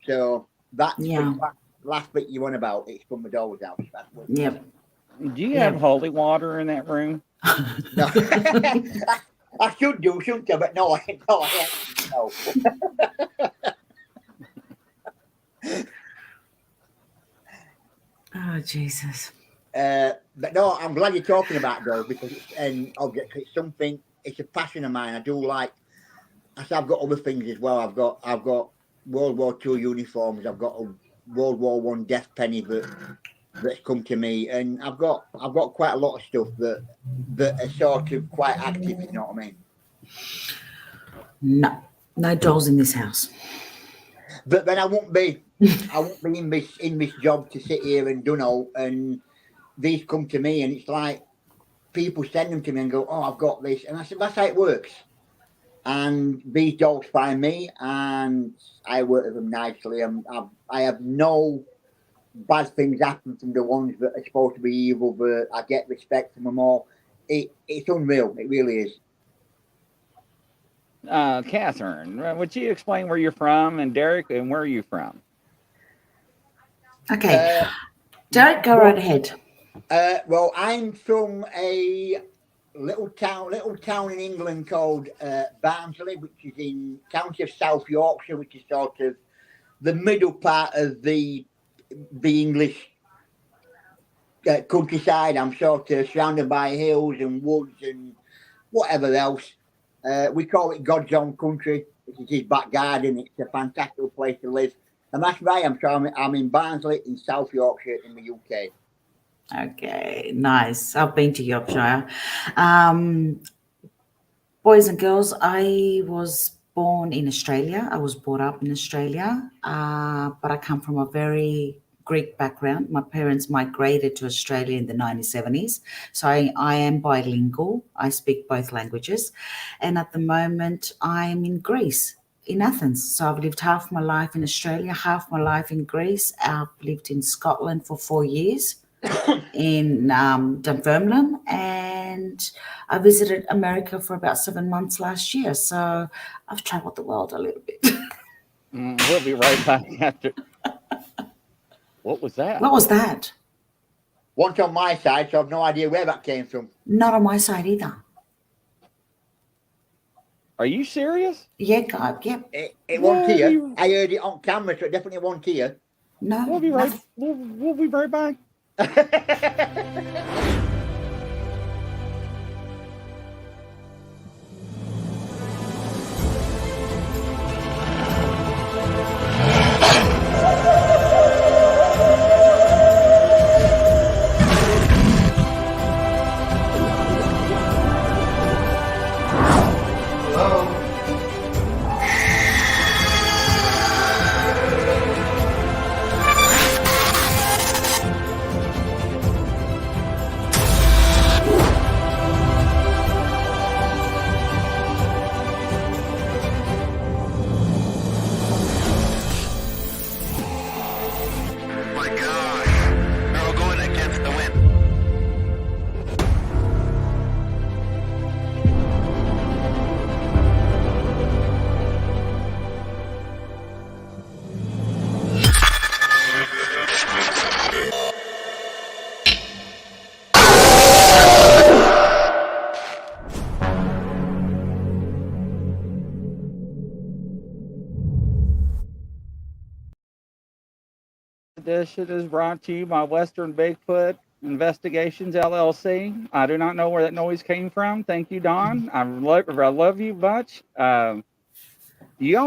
So that's the last bit you want about. It's from the doll's house. Yep. Do you have holy water in that room? No. I should do, shouldn't I? But no, I ain't. No. Oh, Jesus. But no, I'm glad you're talking about those because it's an object. It's something. It's a passion of mine. I do like. I said I've got other things as well. I've got World War II uniforms. I've got a World War I death penny that's come to me, and I've got quite a lot of stuff that are sort of quite active. You know what I mean? No dolls in this house. But then I won't be in this job to sit here and and these come to me, and it's like people send them to me and go, "Oh, I've got this," and I said, "That's how it works." And these dogs find me, and I work with them nicely. I have no bad things happen from the ones that are supposed to be evil, but I get respect from them all. It's unreal. It really is. Catherine, would you explain where you're from? And Derek, and where are you from? Okay. Derek, go right ahead. Well, I'm from a little town in England called Barnsley, which is in county of South Yorkshire, which is sort of the middle part of the English countryside. I'm sort of surrounded by hills and woods and whatever else. We call it God's own country. It's his back garden. It's a fantastic place to live. And that's where I am. So I'm in Barnsley in South Yorkshire in the UK. Okay, nice. I've been to Yorkshire. Boys and girls, I was born in Australia. I was brought up in Australia, but I come from a very Greek background. My parents migrated to Australia in the 1970s. So I am bilingual. I speak both languages. And at the moment, I'm in Greece, in Athens. So I've lived half my life in Australia, half my life in Greece. I've lived in Scotland for 4 years. In Dunfermline, and I visited America for about 7 months last year. So I've traveled the world a little bit. We'll be right back after. What was that? What was that? One's on my side, so I've no idea where that came from. Not on my side either. Are you serious? Yeah, God, yep. It wasn't here. I heard it on camera, so it definitely wasn't here. No, We'll be right. nothing. We'll be right back. My gosh, they're all going against the wind. Edition is brought to you by Western Bigfoot Investigations LLC. I do not know where that noise came from. Thank you, Don. I love you much. Y'all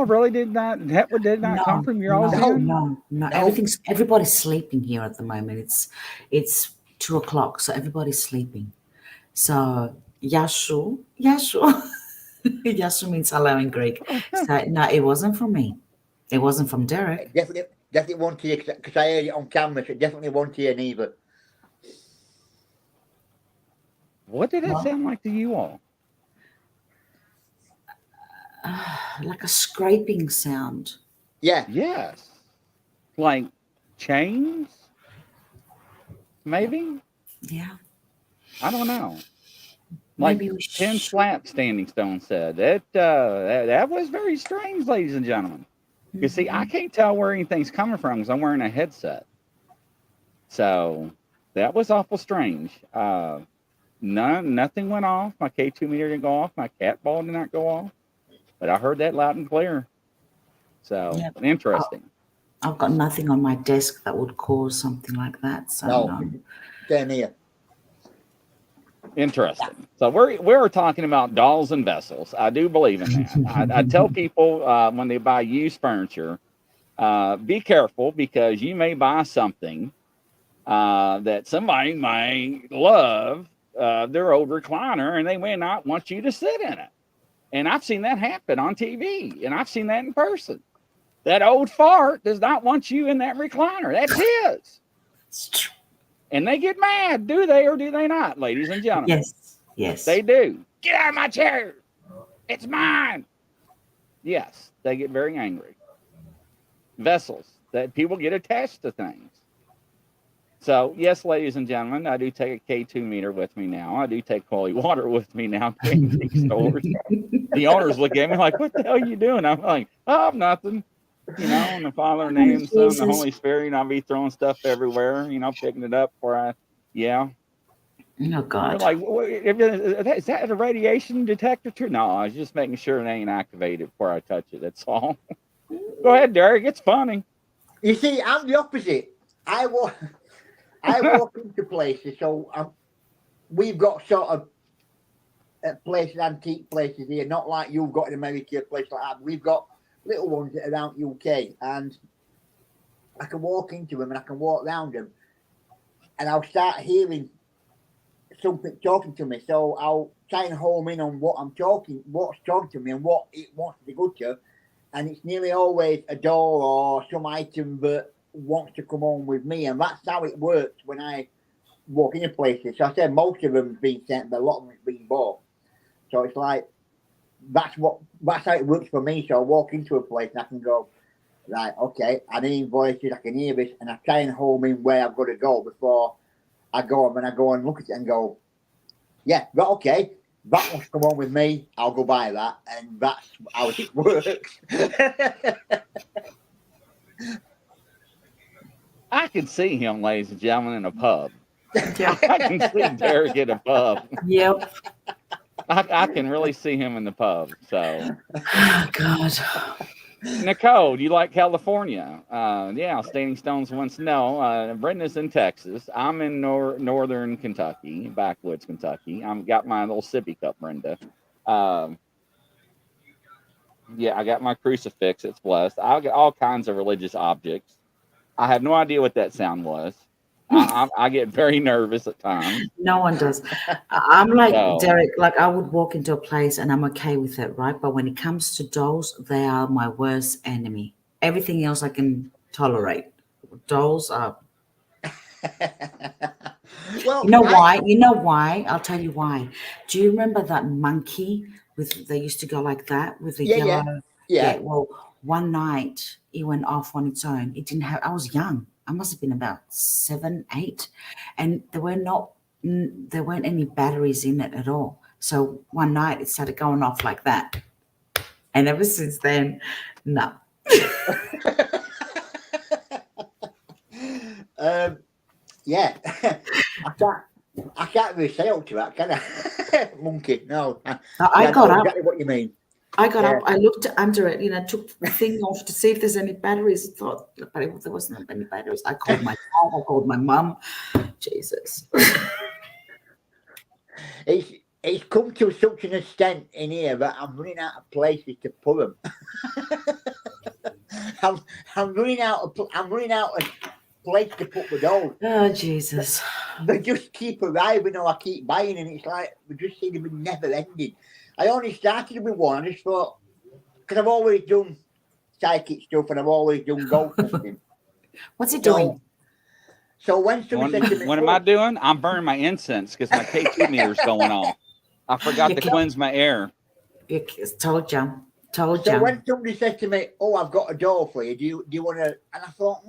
really did not. That did not come from your all's end? No. Everybody's sleeping here at the moment. It's 2:00, so everybody's sleeping. So Yashu. Yashu means hello in Greek. So no, it wasn't from me. It wasn't from Derek. Definitely wasn't here because I heard it on camera, so it definitely wasn't here neither. What did it sound like to you all? Like a scraping sound. Yeah. Yes. Like chains? Maybe? Yeah. I don't know. Like Maybe we 10 slap Standing Stone said. That was very strange, ladies and gentlemen. You see, I can't tell where anything's coming from because I'm wearing a headset. So that was awful strange. Nothing went off. My K2 meter didn't go off. My cat ball did not go off. But I heard that loud and clear. So interesting. I've got nothing on my desk that would cause something like that. So no. Down here. Interesting. So we're talking about dolls and vessels. I do believe in that. I tell people when they buy used furniture, be careful because you may buy something that somebody might love, their old recliner, and they may not want you to sit in it. And I've seen that happen on TV, and I've seen that in person. That old fart does not want you in that recliner. That's his. It's true. And they get mad, do they or do they not, ladies and gentlemen? Yes. They do. Get out of my chair. It's mine. Yes, they get very angry. Vessels, that people get attached to things. So, yes, ladies and gentlemen, I do take a K2 meter with me now. I do take quality water with me now. The owners look at me like, what the hell are you doing? I'm like, oh, nothing. You know, in the Father, name, Son, the Holy Spirit, and I'll be throwing stuff everywhere, you know, picking it up where I, Oh, God. They're like, is that a radiation detector? No, I was just making sure it ain't activated before I touch it. That's all. Go ahead, Derek. It's funny. You see, I'm the opposite. I walk into places, so we've got sort of places, antique places here, not like you've got in America, a place like that. We've got little ones that are around UK, and I can walk into them and I can walk around them, and I'll start hearing something talking to me. So I'll try and home in on what's talking to me and what it wants to go to, and it's nearly always a doll or some item that wants to come on with me, and that's how it works when I walk into places. So I said most of them being sent, but a lot of them being bought. So it's like that's how it works for me. So I walk into a place and I can go, right, okay, I need voices, I can hear this, and I try and home in where I've got to go before I go on. When I go and look at it and go, yeah, right, okay, that must come on with me, I'll go buy that, and that's how it works. I can see him, ladies and gentlemen, in a pub Yeah. I can see Derek in a pub. Yep. I can really see him in the pub. So, Oh, God. Nicole, do you like California? Yeah, Standing Stones wants to know. Brenda's in Texas. I'm in northern Kentucky, backwoods Kentucky. I've got my little sippy cup, Brenda. Yeah, I got my crucifix. It's blessed. I got all kinds of religious objects. I have no idea what that sound was. I get very nervous at times. No one does. I'm like So, Derek, like I would walk into a place and I'm okay with it, right? But when it comes to dolls, they are my worst enemy. Everything else I can tolerate. Dolls are. Well, You know why? You know why? I'll tell you why. Do you remember that monkey with they used to go like that with the Yeah, yellow? yeah. Well, one night it went off on its own. It didn't have. I was young. I must have been about 7, 8, and there weren't any batteries in it at all. So one night it started going off like that, and ever since then, no. Yeah. I can't really say out to that, can I? Monkey, no. I know got up. exactly what you mean. I got Yeah. up. I looked under it. Took the thing off to see if there's any batteries. I thought, but there wasn't any batteries. I called my dad. I called my mum. Jesus. It's come to such an extent in here that I'm running out of places to put them. I'm running out of place to put the dolls. Oh, Jesus. They just keep arriving, or I keep buying, and it's like we just seem to be never ending. I only started with one. I just thought, because I've always done psychic stuff and I've always done ghost hunting. What's he doing? So when somebody said to me, what am I doing? I'm burning my incense because my K2 meter's going off. I forgot to cleanse my air. Told you. so when somebody said to me, "Oh, I've got a doll for you. Do you want to?" And I thought,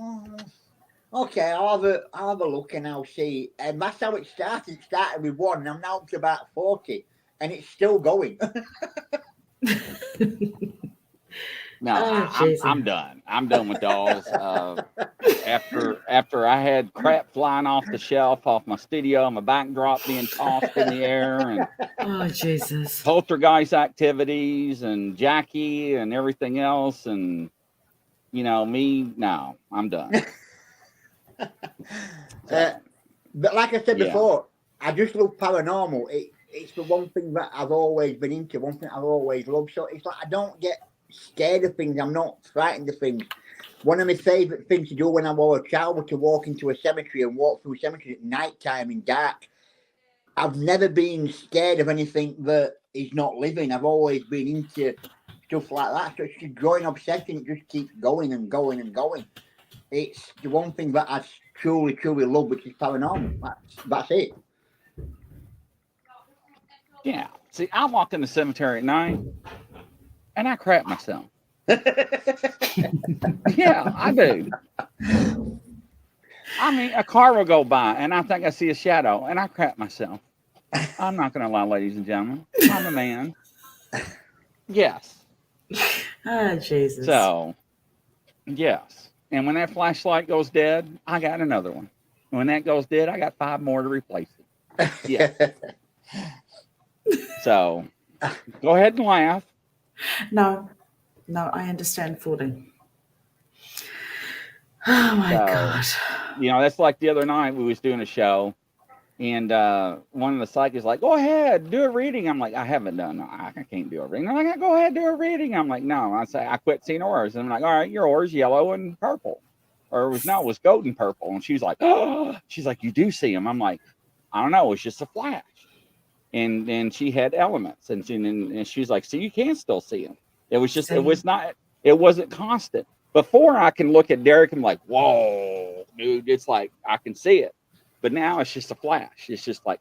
okay, I'll have a look and I'll see. And that's how it started. It started with one, and I'm now up to about 40, and it's still going. No, I'm done. I'm done with dolls. After I had crap flying off the shelf, off my studio, my backdrop being tossed in the air, and oh, Jesus, poltergeist activities, and Jackie, and everything else, and me. No, I'm done. But like I said before, I just love paranormal. It's the one thing that I've always been into. One thing I've always loved. So it's like I don't get scared of things. I'm not frightened of things. One of my favourite things to do when I was a child was to walk into a cemetery and walk through a cemetery at night time in dark. I've never been scared of anything that is not living. I've always been into stuff like that. So it's a growing obsession. It just keeps going and going and going. It's the one thing that I truly, truly love, which is paranormal. That's it. Yeah. See, I walk in the cemetery at night and I crap myself. Yeah, I do. I mean, a car will go by and I think I see a shadow and I crap myself. I'm not going to lie, ladies and gentlemen. I'm a man. Yes. Oh, Jesus. So, yes. And when that flashlight goes dead, I got another one. When that goes dead, I got 5 more to replace it. Yeah. So, go ahead and laugh. No, I understand fully. Oh my God. That's like the other night we was doing a show, and one of the psychics like, "Go ahead, do a reading." I'm like, "I haven't done. No, I can't do a reading." They're like, "Go ahead, do a reading." I'm like, "No." I say, "I quit seeing auras." And I'm like, "All right, your aura's yellow and purple, or it was gold and purple." And she's like, "Oh," she's like, "You do see them?" I'm like, "I don't know. It's just a flash." And then she had elements, and she's like, "So you can still see them." It was just, it wasn't constant. Before I can look at Derek and I'm like, "Whoa, dude!" It's like I can see it, but now it's just a flash. It's just like,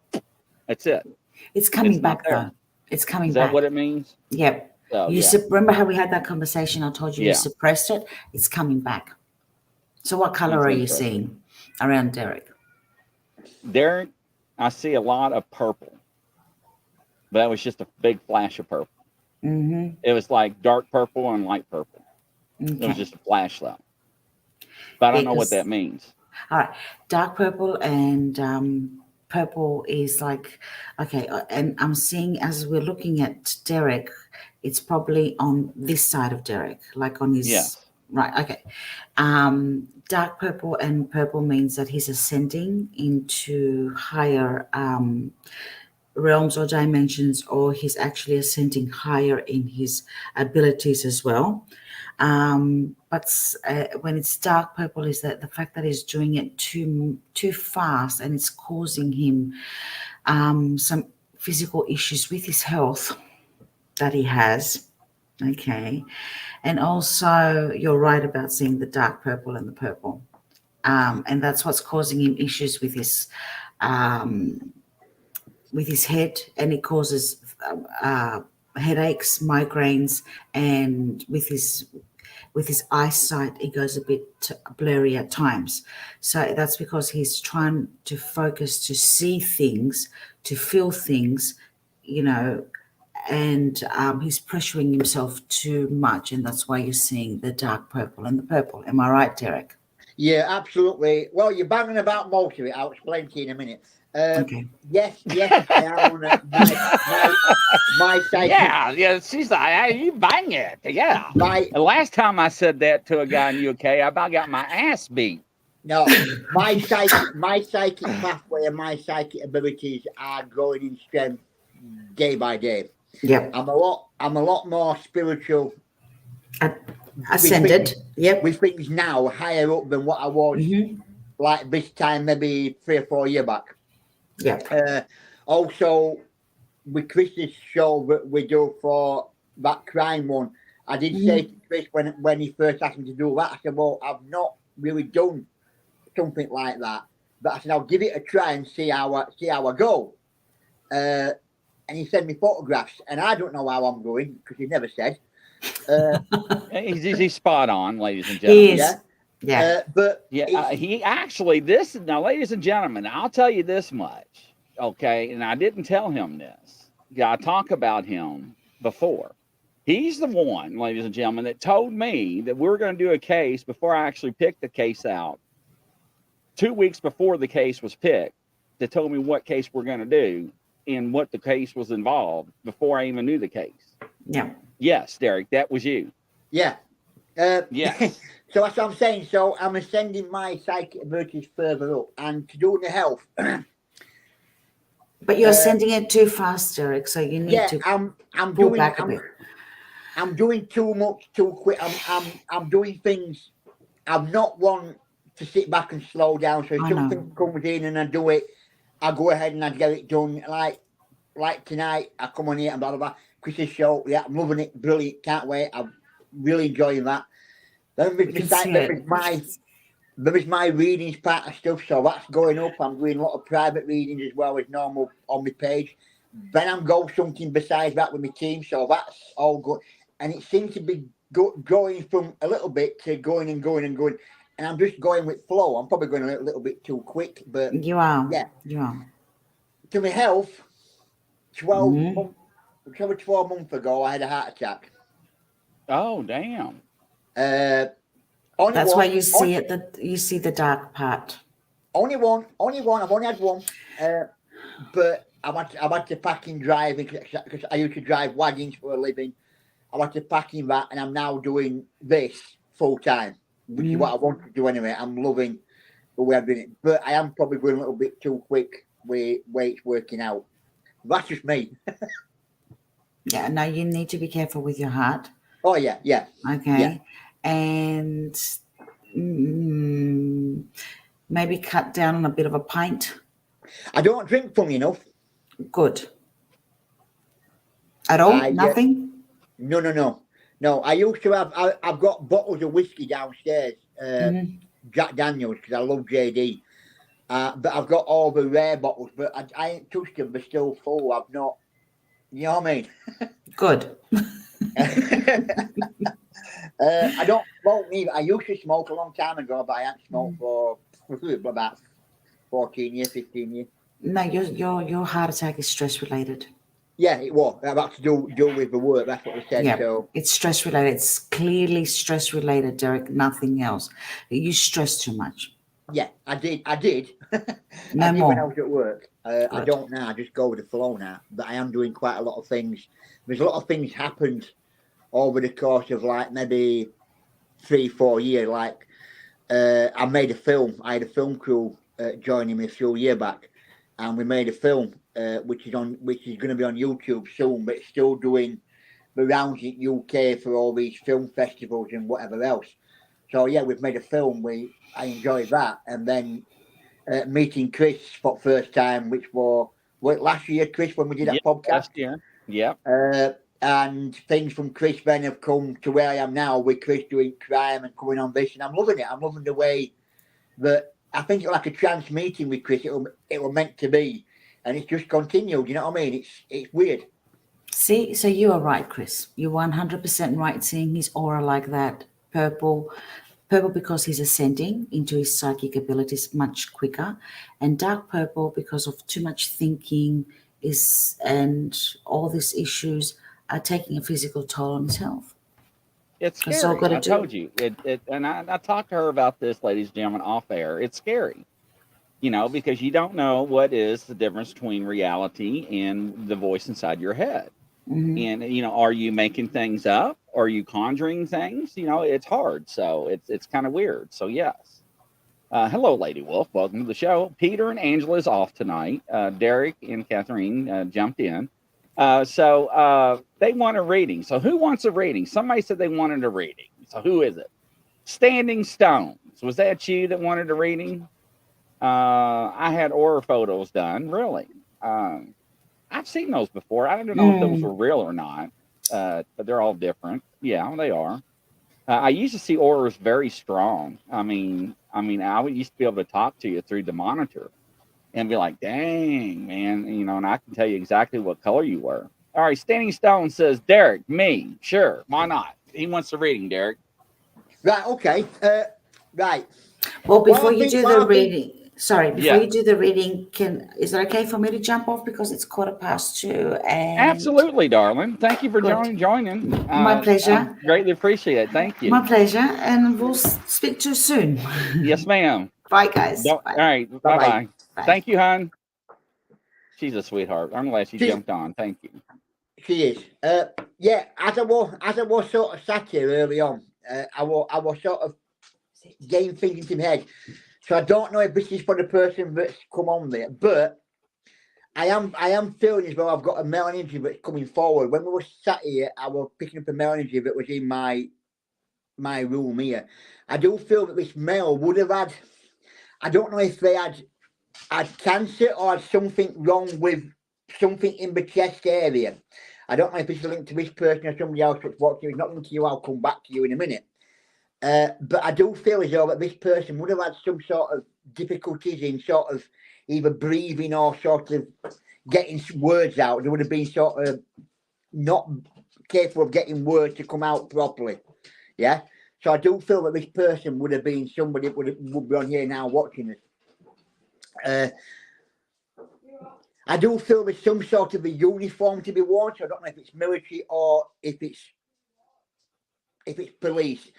that's it. It's coming back though. It's coming back. Is that what it means? Yep. So, remember how we had that conversation? I told you you suppressed it. It's coming back. So what color are you seeing around Derek? Derek, I see a lot of purple. But that was just a big flash of purple. Mm-hmm. It was like dark purple and light purple. Okay. It was just a flash though. But I don't know what that means. All right. Dark purple and purple is like, okay. And I'm seeing as we're looking at Derek, it's probably on this side of Derek, like on his, Yes. right. Okay. Dark purple and purple means that he's ascending into higher realms or dimensions, or he's actually ascending higher in his abilities as well. But when it's dark purple, is that the fact that he's doing it too fast, and it's causing him some physical issues with his health that he has. Okay, and also you're right about seeing the dark purple and the purple, and that's what's causing him issues with his head, and it causes headaches, migraines, and with his eyesight, it goes a bit blurry at times. So that's because he's trying to focus to see things, to feel things, you know, and he's pressuring himself too much, and that's why you're seeing the dark purple and the purple. Am I right, Derek? Yeah, absolutely. Well, you're banging about most of it. I'll explain to you in a minute. Okay. Yes, I am. My psychic. Yeah. She's like, hey, you bang it. Yeah. The last time I said that to a guy in the UK, I about got my ass beat. No, my psychic pathway and my psychic abilities are growing in strength day by day. Yeah. I'm a lot more spiritual. Ascended. Yep. With things now higher up than what I was like this time maybe 3 or 4 years back. Yeah. Also, with Chris's show that we do for that crime one, I did say to Chris when he first asked me to do that, I said, well, I've not really done something like that, but I said I'll give it a try and see how I go. And he sent me photographs, and I don't know how I'm going because he never said. He's spot on, ladies and gentlemen. He is. Yeah. But he actually, now, ladies and gentlemen, I'll tell you this much, okay? And I didn't tell him this. I talked about him before. He's the one, ladies and gentlemen, that told me that we were going to do a case before I actually picked the case out. 2 weeks before the case was picked, they told me what case we're going to do and what the case was involved before I even knew the case. Yeah. Yes, Derek, that was you. Yeah. Yes. So that's what I'm saying. So I'm ascending my psychic abilities further up, and to do the health. But you're sending it too fast, Derek. So you need to I'm pull doing back a bit. I'm doing too much too quick. I'm doing things. I'm not one to sit back and slow down. So if something comes in and I do it, I go ahead and I get it done. Like tonight, I come on here and blah blah blah. Chris's show, yeah, I'm loving it, brilliant, can't wait. I'm really enjoying that. Then there is my readings part of stuff, so that's going up. I'm doing a lot of private readings as well as normal on my page. Then I'm going something besides that with my team, so that's all good. And it seems to be going from a little bit to going and going and going. And I'm just going with flow. I'm probably going a little bit too quick, but you are. Yeah, you are. To my health, 12 months ago, I had a heart attack. Oh, damn. That's why you see you see the dark part. Only one. I've only had one. But I've had to pack in driving because I used to drive wagons for a living. I've had to pack in that, and I'm now doing this full time, which is what I want to do anyway. I'm loving the way I'm doing it, but I am probably going a little bit too quick with way it's working out. That's just me. Yeah, no, you need to be careful with your heart. Oh yeah. Okay, yeah. And maybe cut down on a bit of a pint. I don't drink, funny enough. Good. At all? Nothing? No, I used to have, I've got bottles of whiskey downstairs, Jack Daniels, because I love JD. But I've got all the rare bottles, but I ain't touched them. They're still full. I've not, you know what I mean? Good. I don't smoke neither. I used to smoke a long time ago, but I haven't smoked for about 14 years, 15 years. No, your heart attack is stress related. Yeah, it was. I've had to do with the work. That's what they said. Yeah, so it's stress related. It's clearly stress related, Derek. Nothing else. You stress too much. Yeah, I did. No I did when I more. was at work. I Good. don't now. I just go with the flow now. But I am doing quite a lot of things. There's a lot of things happened over the course of like maybe 3-4 years. Like I made a film. I had a film crew joining me a few years back, and we made a film which is going to be on YouTube soon. But it's still doing the rounds in UK for all these film festivals and whatever else. So yeah, we've made a film. I enjoyed that, and then meeting Chris for the first time, which was last year, Chris, when we did that podcast. Last year. Yep. And things from Chris then have come to where I am now with Chris doing crime and coming on this, and I'm loving it. I'm loving the way that I think it's like a chance meeting with Chris. It was meant to be, and it's just continued. You know what I mean? It's weird. See, so you are right, Chris. You're 100% right seeing his aura like that. Purple because he's ascending into his psychic abilities much quicker, and dark purple because of too much thinking and all these issues are taking a physical toll on his health. It's That's scary. all gotta I do. told you. And I talked to her about this, ladies and gentlemen, off air. It's scary, because you don't know what is the difference between reality and the voice inside your head. Mhm. And, are you making things up? Are you conjuring things? It's hard. So it's kind of weird. So, yes. Hello, Lady Wolf. Welcome to the show. Peter and Angela is off tonight. Derek and Catherine jumped in. So they want a reading. So who wants a reading? Somebody said they wanted a reading. So who is it? Standing Stones. Was that you that wanted a reading? I had aura photos done. Really? I've seen those before. I don't know if those were real or not, but they're all different. Yeah, they are. I used to see auras very strong. I mean, I used to be able to talk to you through the monitor and be like, dang, man, and I can tell you exactly what color you were. All right, Standing Stone says, Derek, me. Sure, why not? He wants the reading, Derek. Right, okay. Right. Well, before you do the reading, is it okay for me to jump off because it's 2:15? And absolutely, darling. Thank you for joining. My pleasure. I greatly appreciate it. Thank you. My pleasure, and we'll speak to you soon. Yes, ma'am. Bye, guys. Bye. All right. Bye-bye. Bye. Thank you, hon. She's a sweetheart. I'm glad she jumped on. Thank you. She is. Yeah, as I was sort of sat here early on, I was sort of getting things into my head. So I don't know if this is for the person that's come on there, but I am feeling as though I've got a male energy that's coming forward. When we were sat here, I was picking up a male energy that was in my room here. I do feel that this male would have had, I don't know if they had cancer or had something wrong with something in the chest area. I don't know if it's linked to this person or somebody else that's watching. It's not linked to you. I'll come back to you in a minute. But I do feel as though that this person would have had some sort of difficulties in sort of either breathing or sort of getting words out. They would have been sort of not capable of getting words to come out properly. Yeah. So I do feel that this person would have been somebody that would be on here now watching us. I do feel there's some sort of a uniform to be worn. So I don't know if it's military or if it's police.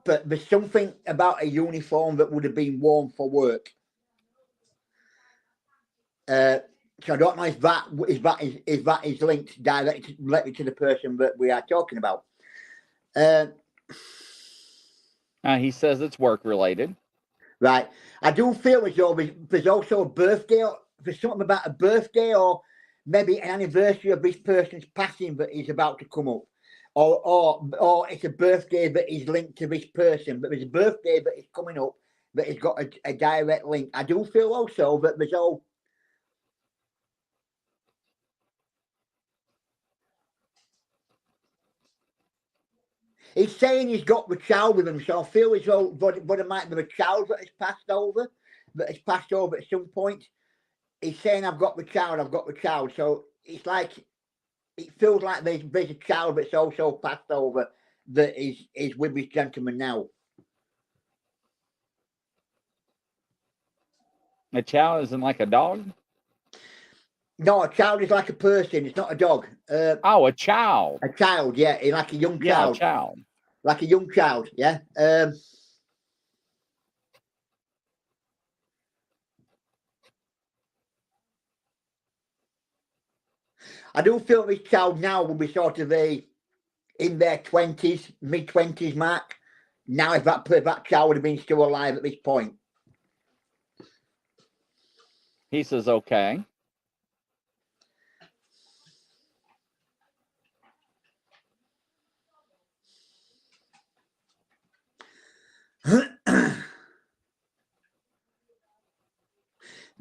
But there's something about a uniform that would have been worn for work. So I don't know if that is linked directly to the person that we are talking about. He says it's work related. Right. I do feel as though there's also a birthday. There's something about a birthday or maybe an anniversary of this person's passing that is about to come up. Or it's a birthday that is linked to this person, but there's a birthday that is coming up that has got a direct link. I do feel also that there's all. He's saying he's got the child with him, so I feel as though there might be a child that has passed over at some point. He's saying, I've got the child. So it's like, it feels like there's a child that's also passed over that is with this gentleman now. A child isn't like a dog? No, a child is like a person. It's not a dog. A child. A child, yeah. Like a young child. Yeah, a child. Like a young child, yeah. I do feel this child now will be sort of in their 20s, mid-20s mark. Now, if that child would have been still alive at this point. He says, okay.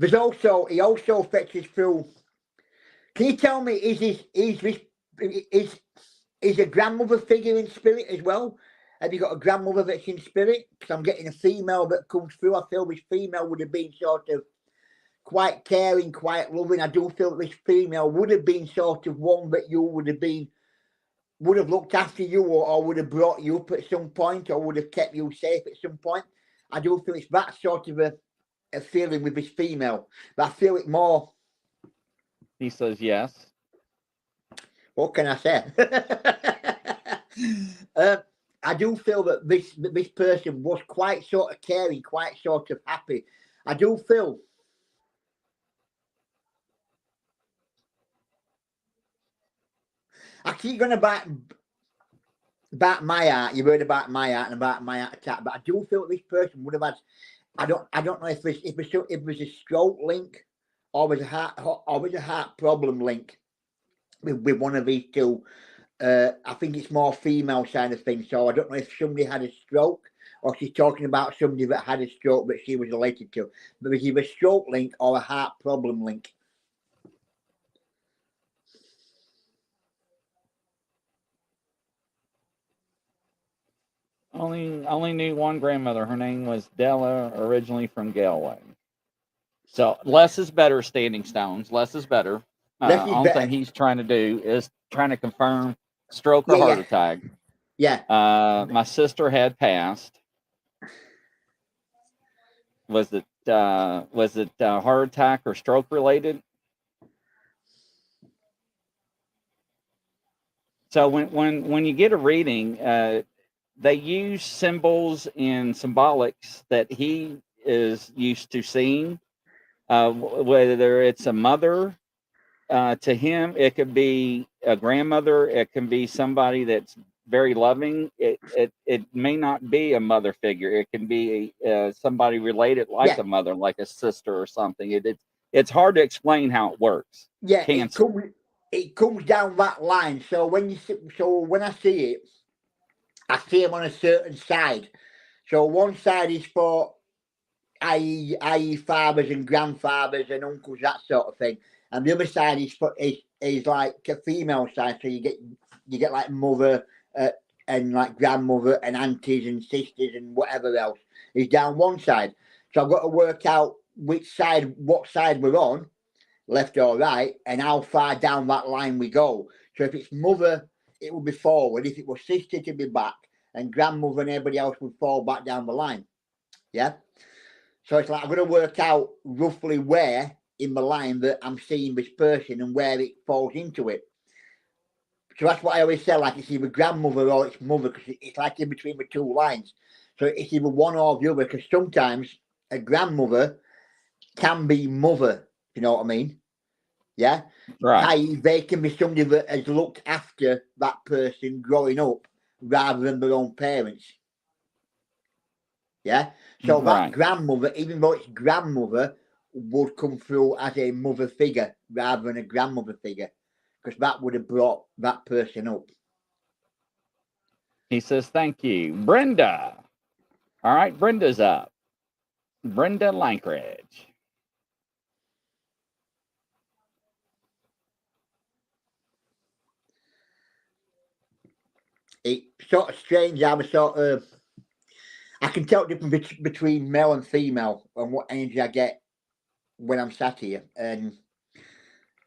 He also fetches through. Can you tell me, is a grandmother figure in spirit as well? Have you got a grandmother that's in spirit? Because I'm getting a female that comes through. I feel this female would have been sort of quite caring, quite loving. I do feel this female would have been sort of one that you would have looked after you, or would have brought you up at some point, or would have kept you safe at some point. I do feel it's that sort of a feeling with this female, but I feel it more. He says yes. What can I say? I do feel that this person was quite sort of caring, quite sort of happy. I do feel. I keep going about my art. You've heard about my art and about my art attack, but I do feel that this person would have had. I don't know if it was a stroke link, or was a heart problem link with one of these two. I think it's more female side of things. So I don't know if somebody had a stroke, or she's talking about somebody that had a stroke that she was related to. But it's either a stroke link or a heart problem link. Only knew one grandmother. Her name was Della, originally from Galway. So less is better, Standing Stones. Less is better. Only thing he's trying to do is trying to confirm stroke or heart attack. Yeah. My sister had passed. Was it heart attack or stroke related? So when you get a reading, they use symbols and symbolics that he is used to seeing. Whether it's a mother, to him, it could be a grandmother. It can be somebody that's very loving. It may not be a mother figure. It can be somebody related like a mother, like a sister or something. It's hard to explain how it works. Yeah, it comes down that line. So when I see it, I see them on a certain side. So one side is for i.e. fathers and grandfathers and uncles, that sort of thing, and the other side is like a female side. So you get like mother and like grandmother and aunties and sisters and whatever else is down one side. So I've got to work out what side we're on, left or right, and how far down that line we go. So if it's mother, it will be forward. If it was sister, it'd be back, and grandmother and everybody else would fall back down the line. Yeah. So it's like I'm going to work out roughly where in the line that I'm seeing this person and where it falls into it. So that's what I always say, like it's either grandmother or it's mother, because it's like in between the two lines. So it's either one or the other, because sometimes a grandmother can be mother, you know what I mean? Yeah? Right. I.e. they can be somebody that has looked after that person growing up rather than their own parents. Yeah? So that grandmother, even though it's grandmother, would come through as a mother figure rather than a grandmother figure, because that would have brought that person up. He says, thank you. Brenda. All right, Brenda's up. Brenda Lankridge. It's sort of strange how I can tell the difference between male and female and what energy I get when I'm sat here. And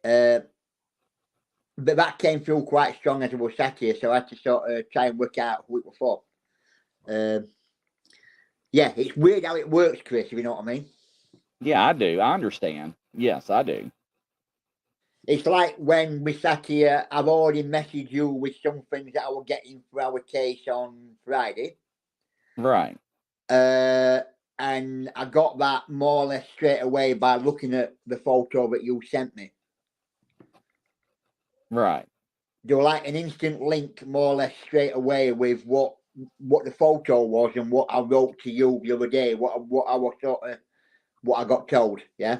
but that came through quite strong as I was sat here, so I had to sort of try and work out who it was for. Yeah, it's weird how it works, Chris, if you know what I mean. Yeah, I do. I understand. Yes, I do. It's like when we sat here, I've already messaged you with some things that I will get in for our case on Friday. Right. And I got that more or less straight away by looking at the photo that you sent me. Right. Do like an instant link, more or less, straight away with what the photo was and what I wrote to you the other day. What I was what I got told. Yeah.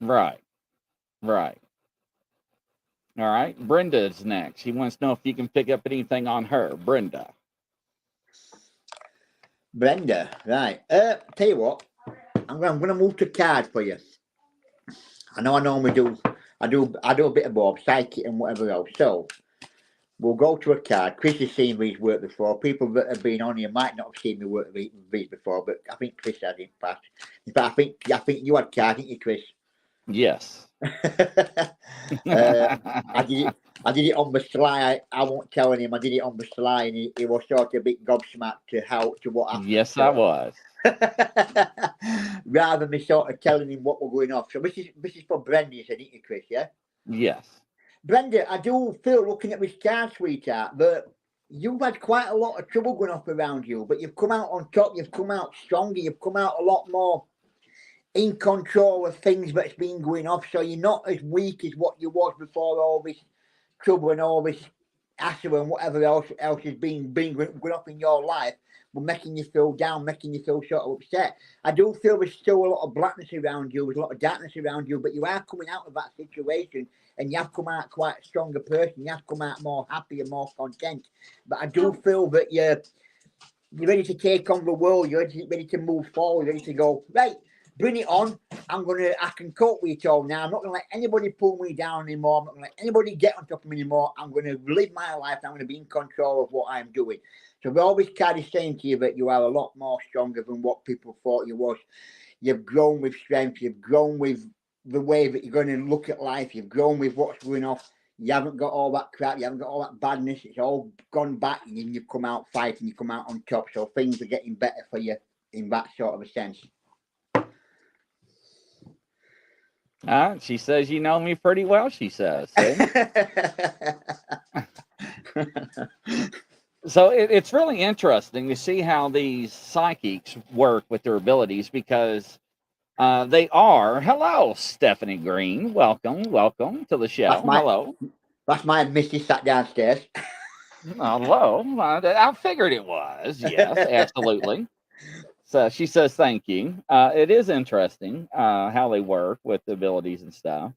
Right. Right. All right. Brenda's next. She wants to know if you can pick up anything on her. Brenda. Brenda, right. Tell you what, I'm gonna move to card for you. I know I normally do. I do a bit of both, psychic and whatever else. So we'll go to a card. Chris has seen these work before. People that have been on here might not have seen me work these before, but I think Chris has in fact. In fact, I think you had card, didn't you, Chris? Yes. I did it on the sly. I won't tell him. I did it on the sly, and he was sort of a bit gobsmacked to what happened. Yes, I was. Rather than me sort of telling him what we're going off. So this is for Brenda, you said, didn't you, Chris? Yeah. Yes. Brenda, I do feel, looking at this card, sweetheart, that you've had quite a lot of trouble going off around you, but you've come out on top. You've come out stronger. You've come out a lot more in control of things that's been going off. So you're not as weak as what you was before all this trouble and all this hassle and whatever else has been going up in your life. We're making you feel down, making you feel sort of upset. I do feel there's still a lot of blackness around you, there's a lot of darkness around you, but you are coming out of that situation and you have come out quite a stronger person. You have come out more happy and more content. But I do feel that you're ready to take on the world. You're ready to move forward, ready to go, right, bring it on. I can cope with it all now. I'm not going to let anybody pull me down anymore. I'm not going to let anybody get on top of me anymore. I'm going to live my life. I'm going to be in control of what I'm doing. So all this card is saying to you that you are a lot more stronger than what people thought you was. You've grown with strength. You've grown with the way that you're going to look at life. You've grown with what's going off. You haven't got all that crap. You haven't got all that badness. It's all gone back, and you've come out fighting. You come out on top. So things are getting better for you in that sort of a sense. She says you know me pretty well, she says. So it's really interesting to see how these psychics work with their abilities, because they are. Hello, Stephanie Green. Welcome to the show. Hello. That's my Misty sat downstairs. Hello. I figured it was. Yes, absolutely. So she says thank you. It is interesting how they work with the abilities and stuff.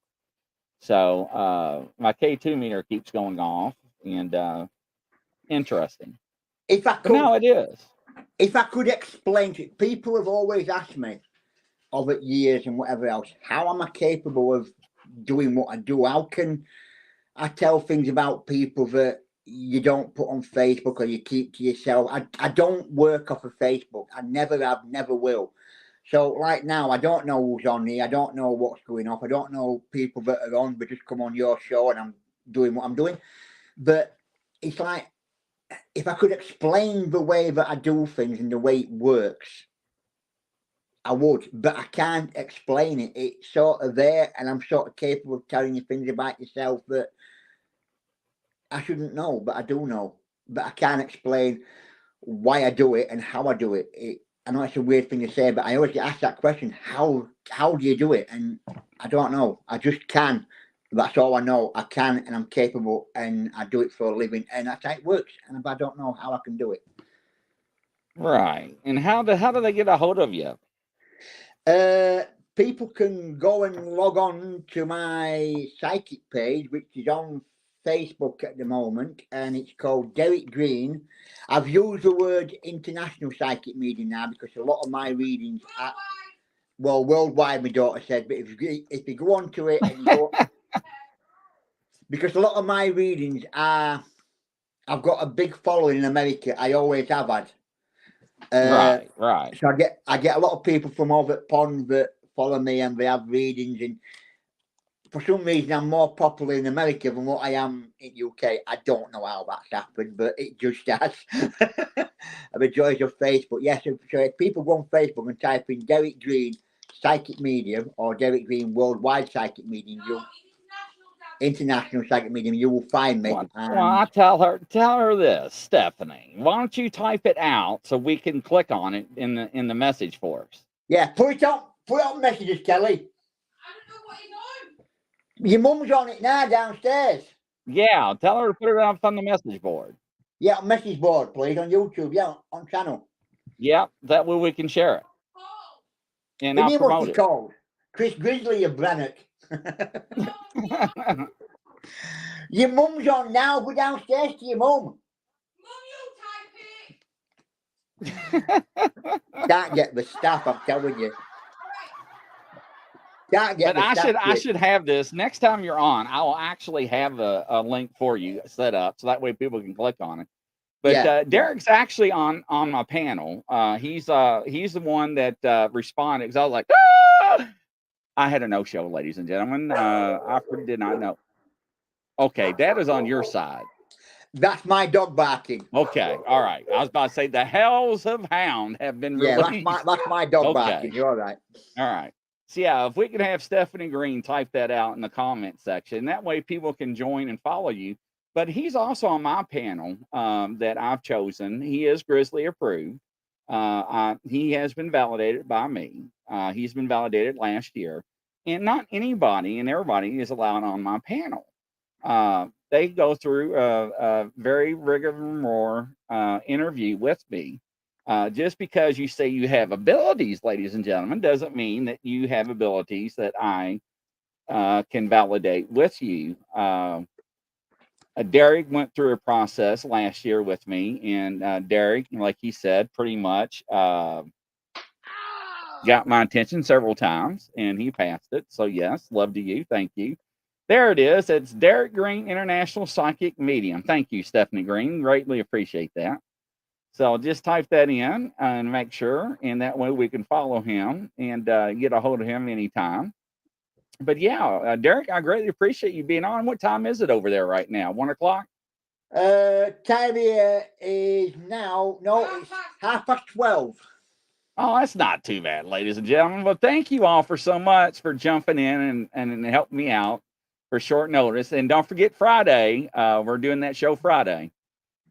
So my K2 meter keeps going off, and interesting. If I could, no, it is. If I could explain to people, have always asked me over years and whatever else, how am I capable of doing what I do? How can I tell things about people that you don't put on Facebook or you keep to yourself? I don't work off of Facebook. I never have, never will. So right now, I don't know who's on here. I don't know what's going off. I don't know people that are on, but just come on your show and I'm doing what I'm doing. But it's like, if I could explain the way that I do things and the way it works, I would, but I can't explain it. It's sort of there, and I'm sort of capable of telling you things about yourself that I shouldn't know, but I do know. But I can't explain why I do it and how I do it. I know it's a weird thing to say, but I always get asked that question, how do you do it? And I don't know. I just can. That's all I know. I can, and I'm capable, and I do it for a living, and that's how it works. And I don't know how I can do it. Right. And how do they get a hold of you? People can go and log on to my psychic page, which is on Facebook at the moment, and it's called Derek Green. I've used the word international psychic medium now because a lot of my readings are, well, worldwide, my daughter said, but if you go on to it and you go, because a lot of my readings are, I've got a big following in America. I always have had. Right. So I get a lot of people from over at Pond that follow me and they have readings, and for some reason I'm more popular in America than what I am in UK. I don't know how that's happened, but it just has. The joys of Facebook. Yes, so if people go on Facebook and type in Derek Green Psychic Medium or Derek Green Worldwide Psychic Medium, International Psychic Medium, you will find me. Well, I tell her this, Stephanie. Why don't you type it out so we can click on it in the message for us? Yeah, put it on messages, Kelly. I don't know what you're doing. Your mum's on it now downstairs. Yeah, tell her to put it up on the message board. Yeah, message board, please, on YouTube. Yeah, on channel. Yeah, that way we can share it. And Give I'll me what promote you it. called. Chris Grizzly of Brannock. Your mum's on now. Go downstairs to your mum. Can't get the staff, I'm telling you. Can't get But the staff. I should have this next time you're on. I will actually have a link for you set up so that way people can click on it. But Yeah. Derek's actually on my panel. He's the one that responded because I was like, ah! I had a no-show, ladies and gentlemen. I did not know. Okay, that is on your side. That's my dog barking. Okay, all right. I was about to say the hells of hound have been released. Yeah, that's my dog Okay. barking. You're all right. All right. So yeah, if we could have Stephanie Green type that out in the comment section, that way people can join and follow you. But he's also on my panel that I've chosen. He is Grizzly approved. He has been validated by me. He's been validated last year. And not anybody and everybody is allowed on my panel. They go through a very rigorous interview with me. Just because you say you have abilities, ladies and gentlemen, doesn't mean that you have abilities that I can validate with you. Derek went through a process last year with me, and Derek, like he said, pretty much got my attention several times, and he passed it. So yes, love to you. Thank you. There it is. It's Derek Green, International Psychic Medium. Thank you, Stephanie Green. Greatly appreciate that. So just type that in and make sure, and that way we can follow him and get a hold of him anytime. But yeah, Derek, I greatly appreciate you being on. What time is it over there right now? 1 o'clock? Time here is now, no, it's 12:30. Oh, that's not too bad, ladies and gentlemen. Well, thank you all for so much for jumping in and helping me out for short notice. And don't forget Friday, we're doing that show Friday.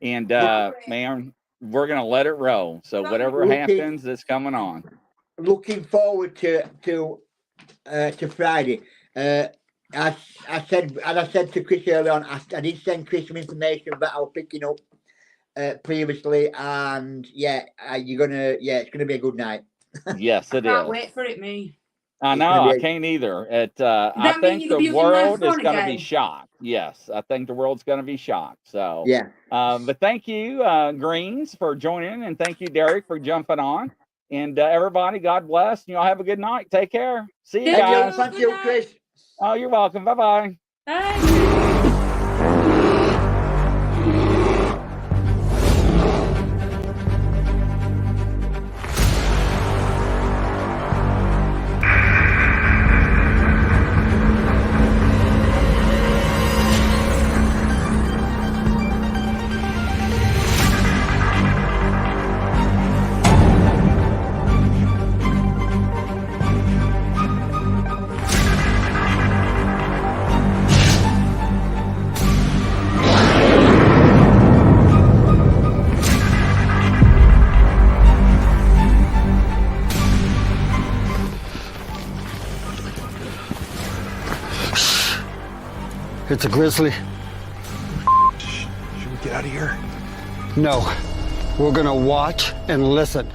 And man, we're going to let it roll. So whatever happens, it's coming on. Looking forward to Friday. I said to Chris earlier on, I did send Chris some information that I was picking up previously, and it's gonna be a good night. Yes, it Can't is. wait for it, me. I know, I can't either. I think the world is going to be shocked. Yes, I think the world's going to be shocked. So yeah. But thank you, Greens, for joining, and thank you, Derek, for jumping on. And everybody, God bless. You all have a good night. Take care. See you guys. Thank you, Chris. Oh, you're welcome. Bye-bye. Bye. It's a Grizzly. Should we get out of here? No, we're gonna watch and listen.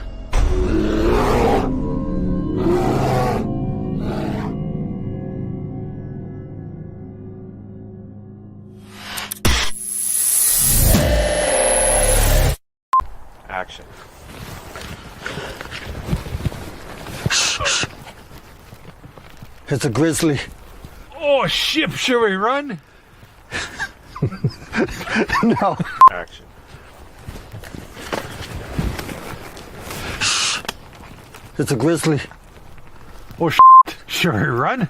Action. It's a Grizzly. Oh, shit, should we run? No. Action. It's a Grizzly. Oh, should we run?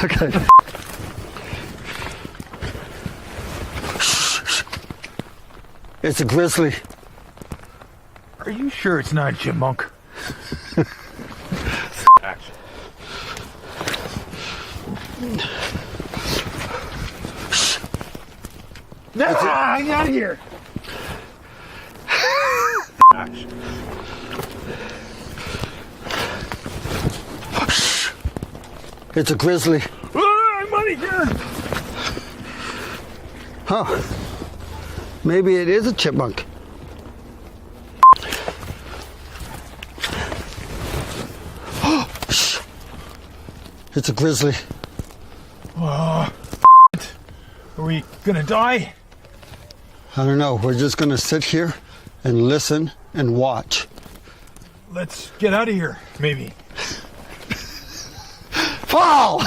Okay. It's a Grizzly. Are you sure it's not Chipmunk? Action. No, I'm out of here. Action. It's a Grizzly. of here. Huh. Maybe it is a chipmunk. Shh. It's a grizzly. Are we gonna die? I don't know. We're just gonna sit here and listen and watch. Let's get out of here, maybe. Fall!